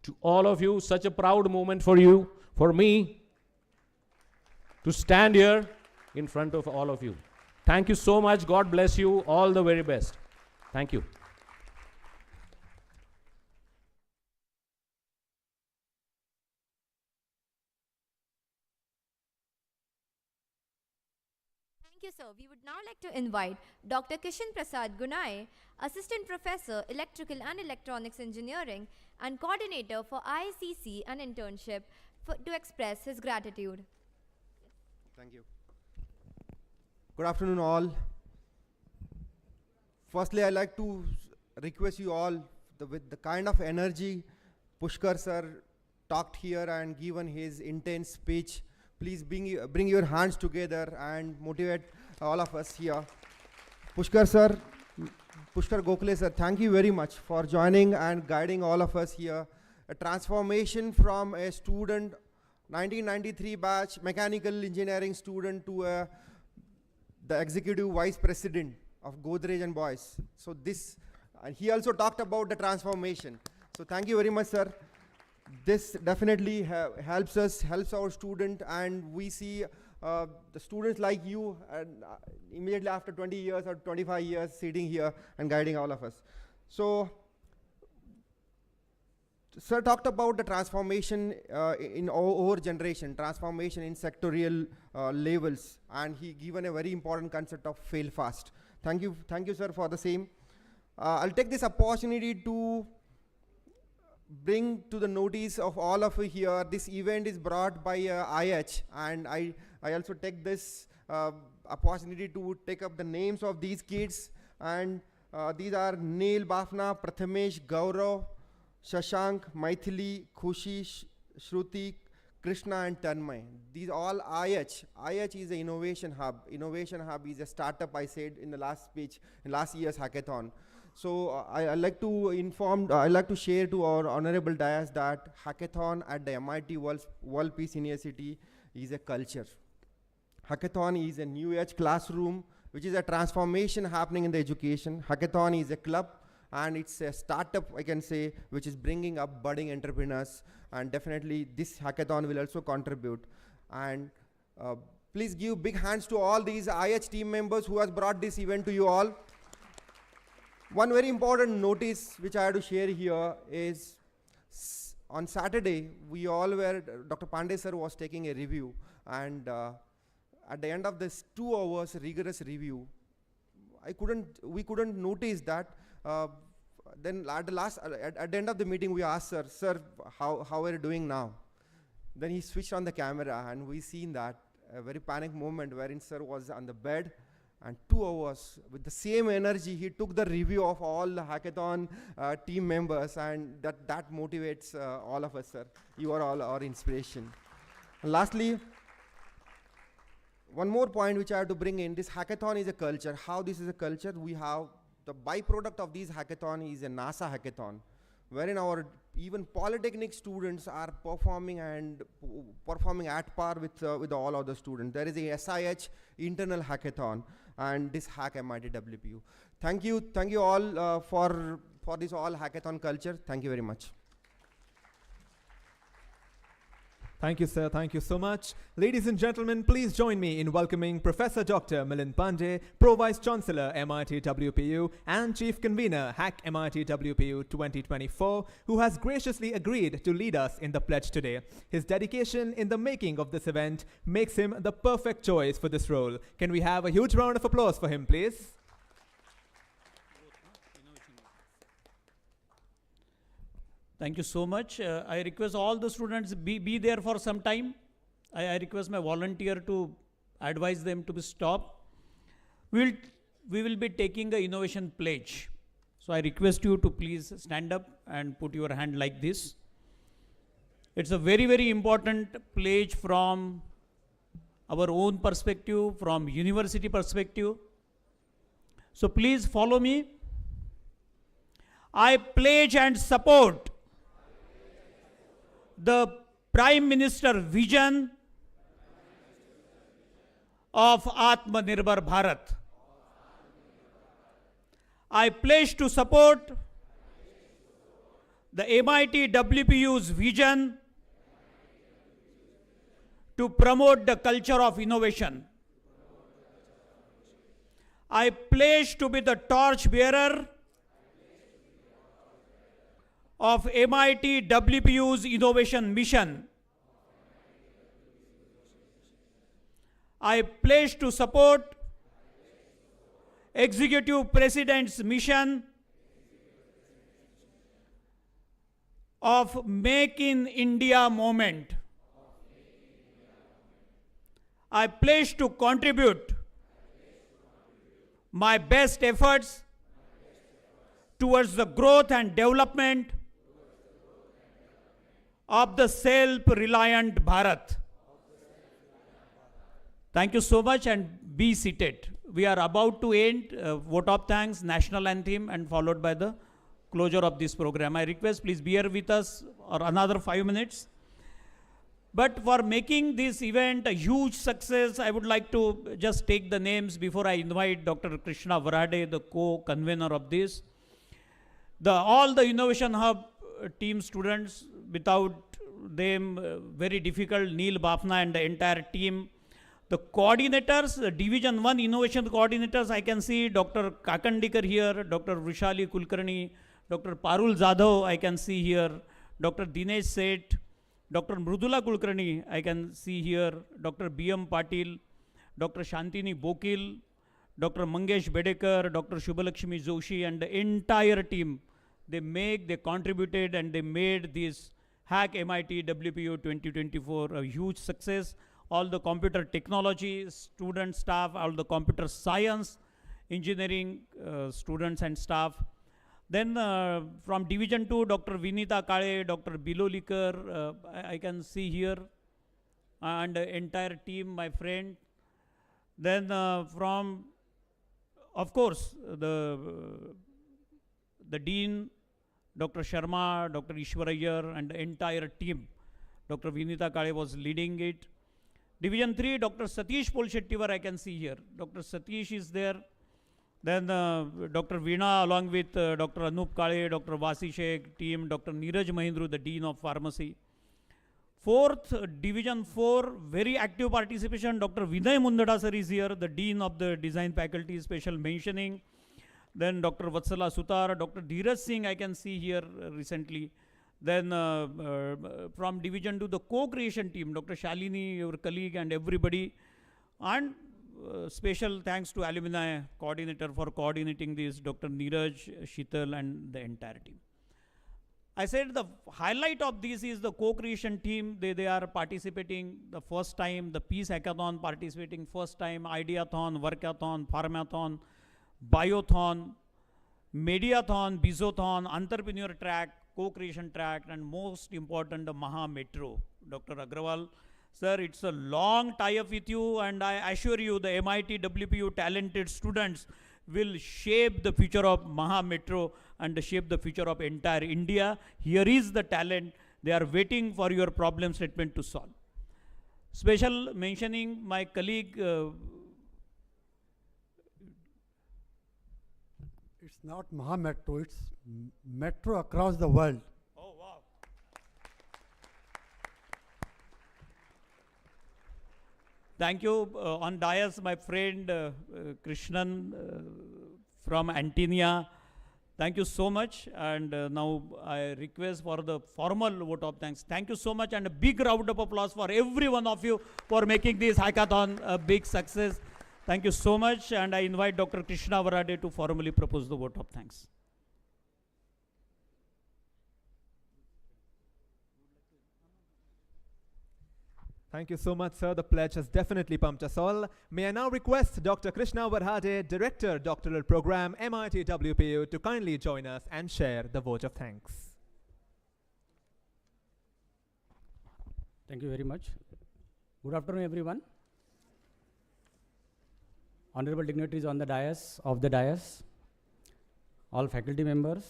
to all of you. Such a proud moment for you, for me, to stand here in front of all of you. Thank you so much. God bless you. All the very best. Thank you. Thank you, sir. We would now like to invite Dr. Kishan Prasad Gunai, Assistant Professor, Electrical and Electronics Engineering and Coordinator for ICC and Internship, to express his gratitude. Thank you. Good afternoon, all. Firstly, I'd like to request you all, with the kind of energy Pushkar sir talked here and given his intense speech, please bring your hands together and motivate all of us here. Pushkar sir, Pushkar Gokhale sir, thank you very much for joining and guiding all of us here. A transformation from a student, 1993 batch, mechanical engineering student, to the executive vice president of Godrej and Boys. So this, and he also talked about the transformation. So thank you very much, sir. This definitely helps us, helps our student, and we see the students like you, and immediately after 20 years or 25 years sitting here and guiding all of us. So, sir talked about the transformation in our generation, transformation in sectorial levels, and he given a very important concept of fail fast. Thank you, sir, for the same. I'll take this opportunity to bring to the notice of all of you here, this event is brought by IH, and I also take this opportunity to take up the names of these kids, and these are Neil, Bafna, Prathamesh, Gaurav, Shashank, Maithili, Khushi, Shruti, Krishna and Tanmay. These all IH. IH is an innovation hub. Innovation hub is a startup, I said in the last speech, in last year's hackathon. So I like to share to our honorable dais that hackathon at the MIT World Peace University is a culture. Hackathon is a new age classroom, which is a transformation happening in the education. Hackathon is a club, and it's a startup, I can say, which is bringing up budding entrepreneurs, and definitely this hackathon will also contribute. And please give big hands to all these IH team members who has brought this event to you all. One very important notice which I have to share here is on Saturday, we all were, Dr. Pandey sir was taking a review, and at the end of this 2 hours rigorous review, we couldn't notice that. Then at the end of the meeting, we asked sir, how are you doing now? Then he switched on the camera, and we seen that a very panic moment wherein sir was on the bed, and 2 hours with the same energy, he took the review of all the hackathon team members, and that motivates all of us, sir. You are all our inspiration. And lastly, one more point which I have to bring in, this hackathon is a culture. How this is a culture? We have the byproduct of this hackathon is a NASA hackathon, wherein our even polytechnic students are performing at par with all other students. There is a SIH internal hackathon, and this hack MIT WPU. Thank you all for this all hackathon culture. Thank you very much. Thank you, sir. Thank you so much. Ladies and gentlemen, please join me in welcoming Professor Dr. Milind Pandey, Pro Vice Chancellor, MIT WPU, and Chief Convener, Hack MIT WPU 2024, who has graciously agreed to lead us in the pledge today. His dedication in the making of this event makes him the perfect choice for this role. Can we have a huge round of applause for him, please? Thank you so much. I request all the students be there for some time. I request my volunteer to advise them to be stopped. We will be taking the innovation pledge. So I request you to please stand up and put your hand like this. It's a very, very important pledge from our own perspective, from university perspective. So please follow me. I pledge and support the Prime Minister vision of Atmanirbhar Bharat. I pledge to support the MIT WPU's vision to promote the culture of innovation. I pledge to be the torch bearer of MIT WPU's innovation mission. I pledge to support Executive President's mission of Make in India movement. I pledge to contribute my best efforts towards the growth and development of the self-reliant Bharat. Thank you so much, and be seated. We are about to end vote of thanks, national anthem, and followed by the closure of this program. I request please bear with us for another 5 minutes. But for making this event a huge success, I would like to just take the names before I invite Dr. Krishna Varade, the co-convener of this. All the Innovation Hub team students, without them, very difficult, Neil Bafna and the entire team. The coordinators, the Division 1 Innovation coordinators, I can see Dr. Kakandikar here, Dr. Vishali Kulkarni, Dr. Parul Jadhav, I can see here, Dr. Dinesh Seth, Dr. Mrudula Kulkarni, I can see here, Dr. B.M. Patil, Dr. Shantini Bokil, Dr. Mangesh Bedekar, Dr. Shubhalakshmi Joshi, and the entire team. they contributed, and they made this Hack MIT WPU 2024 a huge success. All the computer technology student staff, all the computer science, engineering students and staff. Then from Division 2, Dr. Vinita Kale, Dr. Bilolikar, I can see here, and the entire team, my friend. Then from, of course, the Dean, Dr. Sharma, Dr. Ishwarayar, and the entire team. Dr. Vinita Kale was leading it. Division 3, Dr. Satish Polshettivar, I can see here. Dr. Satish is there. Then Dr. Veena, along with Dr. Anup Kale, Dr. Vasi Sheikh team, Dr. Neeraj Mahindru, the Dean of Pharmacy. Fourth, Division 4, very active participation. Dr. Vinay Mundada sir is here, the Dean of the Design Faculty, special mentioning. Then Dr. Vatsala Sutar, Dr. Dheeraj Singh, I can see here recently. Then from Division 2, the co-creation team, Dr. Shalini, your colleague, and everybody. And special thanks to alumni coordinator for coordinating this, Dr. Neeraj, Sheetal, and the entire team. I said the highlight of this is the co-creation team. They are participating the first time, the Peace Hackathon participating first time, Ideathon, Workathon, Pharmathon, Biothon, Mediathon, Bizothon, Entrepreneur track, co-creation track, and most important, the Maha Metro. Dr. Agrawal, sir, it's a long tie-up with you, and I assure you the MIT WPU talented students will shape the future of Maha Metro and shape the future of entire India. Here is the talent. They are waiting for your problem statement to solve. Special mentioning my colleague. It's not Maha Metro, it's metro across the world. Oh, wow. Thank you. On dais, my friend Krishnan from Antinia. Thank you so much. And now I request for the formal vote of thanks. Thank you so much, and a big round of applause for every one of you for making this hackathon a big success. Thank you so much, and I invite Dr. Krishna Varade to formally propose the vote of thanks. Thank you so much, sir. The pledge has definitely pumped us all. May I now request Dr. Krishna Varade, Director, Doctoral Program, MIT WPU, to kindly join us and share the vote of thanks. Thank you very much. Good afternoon, everyone. Honorable dignitaries on the dais, all faculty members,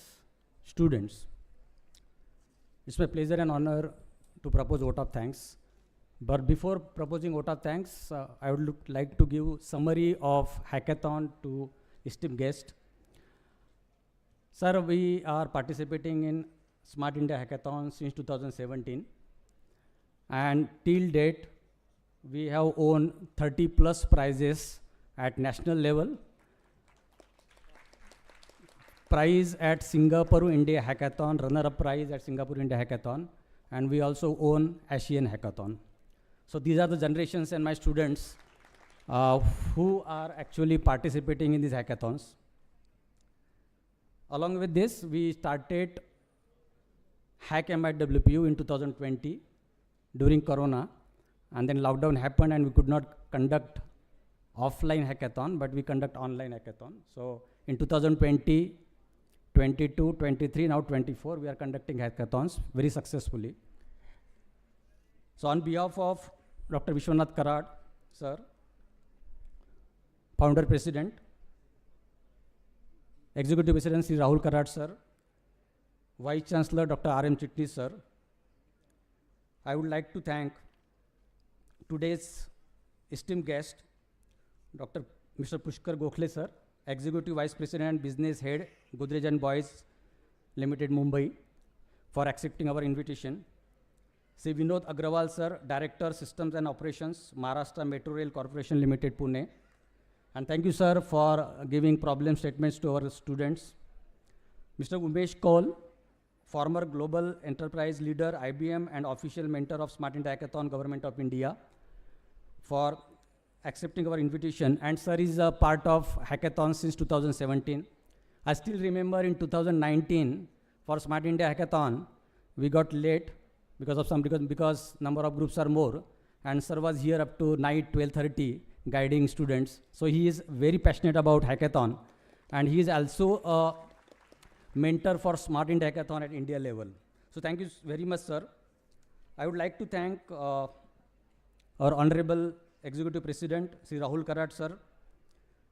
students. It's my pleasure and honor to propose vote of thanks. But before proposing vote of thanks, I would like to give summary of hackathon to esteemed guest. Sir, we are participating in Smart India Hackathon since 2017. And till date, we have won 30 plus prizes at national level. Prize at Singapore India Hackathon, runner-up prize at Singapore India Hackathon, and we also own Asian Hackathon. So these are the generations and my students who are actually participating in these hackathons. Along with this, we started Hack MIT WPU in 2020 during Corona, and then lockdown happened and we could not conduct offline hackathon, but we conduct online hackathon. So in 2020, 22, 23, now 24, we are conducting hackathons very successfully. So on behalf of Dr. Vishwanath Karad, sir, Founder President, Executive President Sri Rahul Karad, sir, Vice Chancellor Dr. R.M. Chitnis, sir, I would like to thank today's esteemed guest, Mr. Pushkar Gokhale, sir, Executive Vice President and Business Head, Godrej and Boys Limited, Mumbai, for accepting our invitation. Sri Vinod Agrawal, sir, Director, Systems and Operations, Maharashtra Metro Rail Corporation Limited, Pune. And thank you, sir, for giving problem statements to our students. Mr. Umesh Kaul, former Global Enterprise Leader, IBM, and official mentor of Smart India Hackathon, Government of India, for accepting our invitation. And sir is a part of Hackathon since 2017. I still remember in 2019, for Smart India Hackathon, we got late because number of groups are more, and sir was here up to night 12:30 guiding students. So he is very passionate about hackathon, and he is also a mentor for Smart India Hackathon at India level. So thank you very much, sir. I would like to thank our Honorable Executive President, Sri Rahul Karat sir,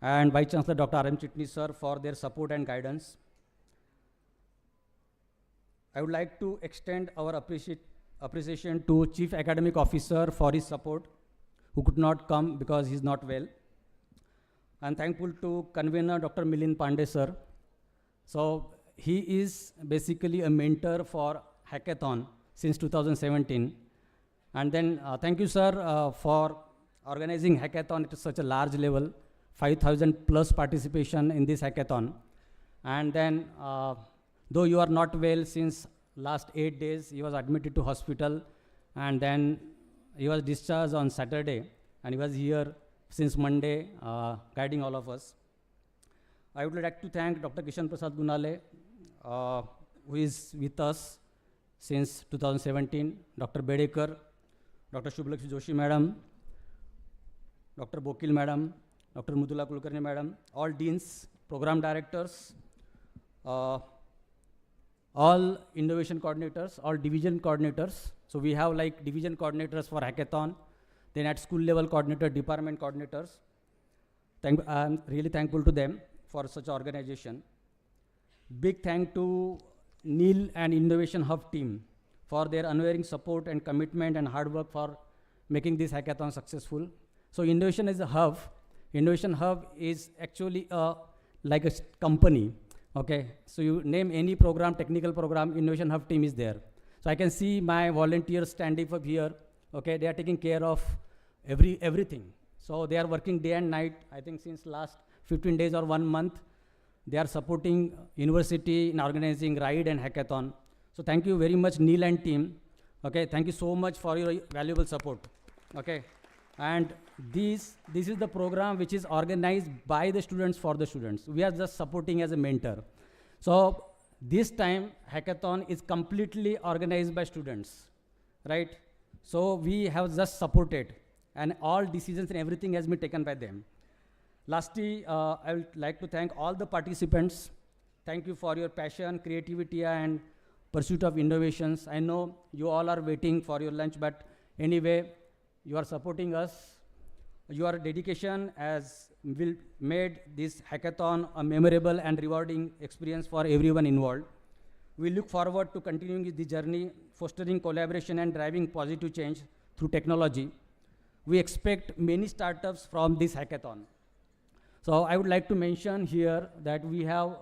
and Vice Chancellor Dr. R.M. Chitnis sir for their support and guidance. I would like to extend our appreciation to Chief Academic Officer for his support, who could not come because he's not well. I'm thankful to convener Dr. Milind Pandey sir. So he is basically a mentor for Hackathon since 2017. And then thank you sir for organizing Hackathon at such a large level, 5,000 plus participation in this Hackathon. And then though you are not well since last 8 days, he was admitted to hospital, and then he was discharged on Saturday, and he was here since Monday guiding all of us. I would like to thank Dr. Kishan Prasad Gunale, who is with us since 2017, Dr. Bedekar, Dr. Shubhlakshmi Joshi madam, Dr. Bokil madam, Dr. Mudula Kulkarni madam, all deans, program directors, all innovation coordinators, all division coordinators. So we have like division coordinators for Hackathon, then at school level coordinator, department coordinators. I'm really thankful to them for such organization. Big thank to Neil and Innovation Hub team for their unwavering support and commitment and hard work for making this hackathon successful. So Innovation is a hub. Innovation Hub is actually like a company. Okay, so you name any program, technical program, Innovation Hub team is there. So I can see my volunteers standing up here. Okay, they are taking care of everything. So they are working day and night. I think since last 15 days or 1 month, they are supporting university in organizing ride and hackathon. So thank you very much, Neil and team. Okay, thank you so much for your valuable support. Okay, and this is the program which is organized by the students for the students. We are just supporting as a mentor. So this time hackathon is completely organized by students, right? So we have just supported, and all decisions and everything has been taken by them. Lastly, I would like to thank all the participants. Thank you for your passion, creativity, and pursuit of innovations. I know you all are waiting for your lunch, but anyway, you are supporting us. Your dedication will made this hackathon a memorable and rewarding experience for everyone involved. We look forward to continuing the journey, fostering collaboration and driving positive change through technology. We expect many startups from this hackathon. So I would like to mention here that we have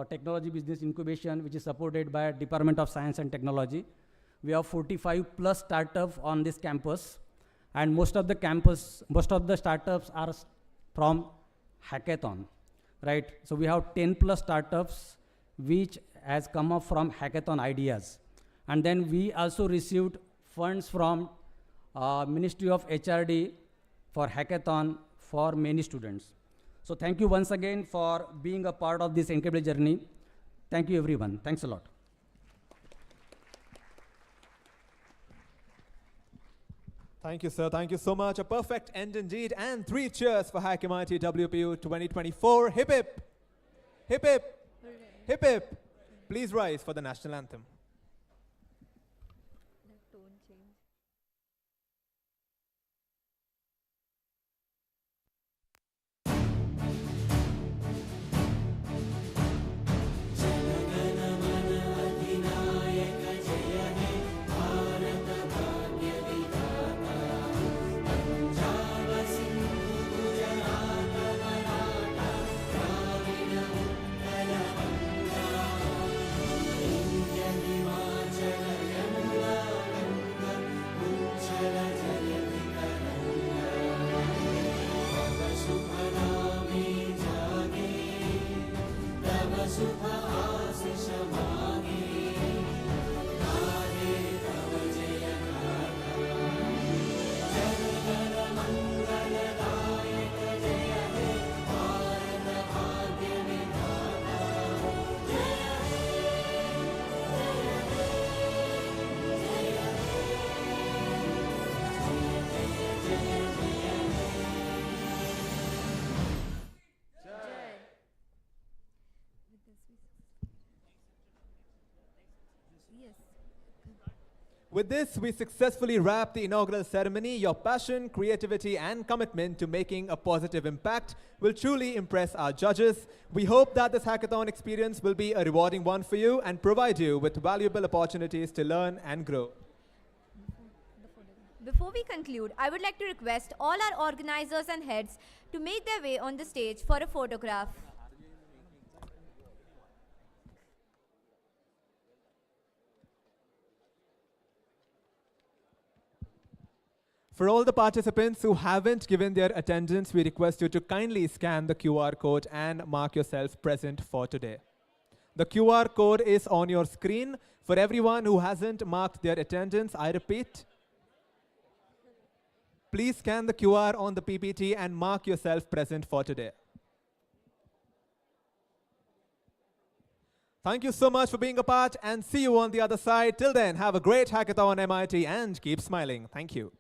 technology business incubation, which is supported by Department of Science and Technology. We have 45 plus startups on this campus. And most of the startups are from Hackathon, right? So we have 10 plus startups which has come up from Hackathon ideas. And then we also received funds from Ministry of HRD for Hackathon for many students. So thank you once again for being a part of this incredible journey. Thank you everyone. Thanks a lot. Thank you, sir. Thank you so much. A perfect end indeed. And 3 cheers for HackMIT WPU 2024. Hip hip. Hip hip. Hip hip. Please rise for the national anthem. With this, we successfully wrap the inaugural ceremony. Your passion, creativity, and commitment to making a positive impact will truly impress our judges. We hope that this hackathon experience will be a rewarding one for you and provide you with valuable opportunities to learn and grow. Before we conclude, I would like to request all our organizers and heads to make their way on the stage for a photograph. For all the participants who haven't given their attendance, we request you to kindly scan the QR code and mark yourself present for today. The QR code is on your screen. For everyone who hasn't marked their attendance, I repeat, please scan the QR on the PPT and mark yourself present for today. Thank you so much for being a part, and see you on the other side. Till then, have a great hackathon, MIT, and keep smiling. Thank you.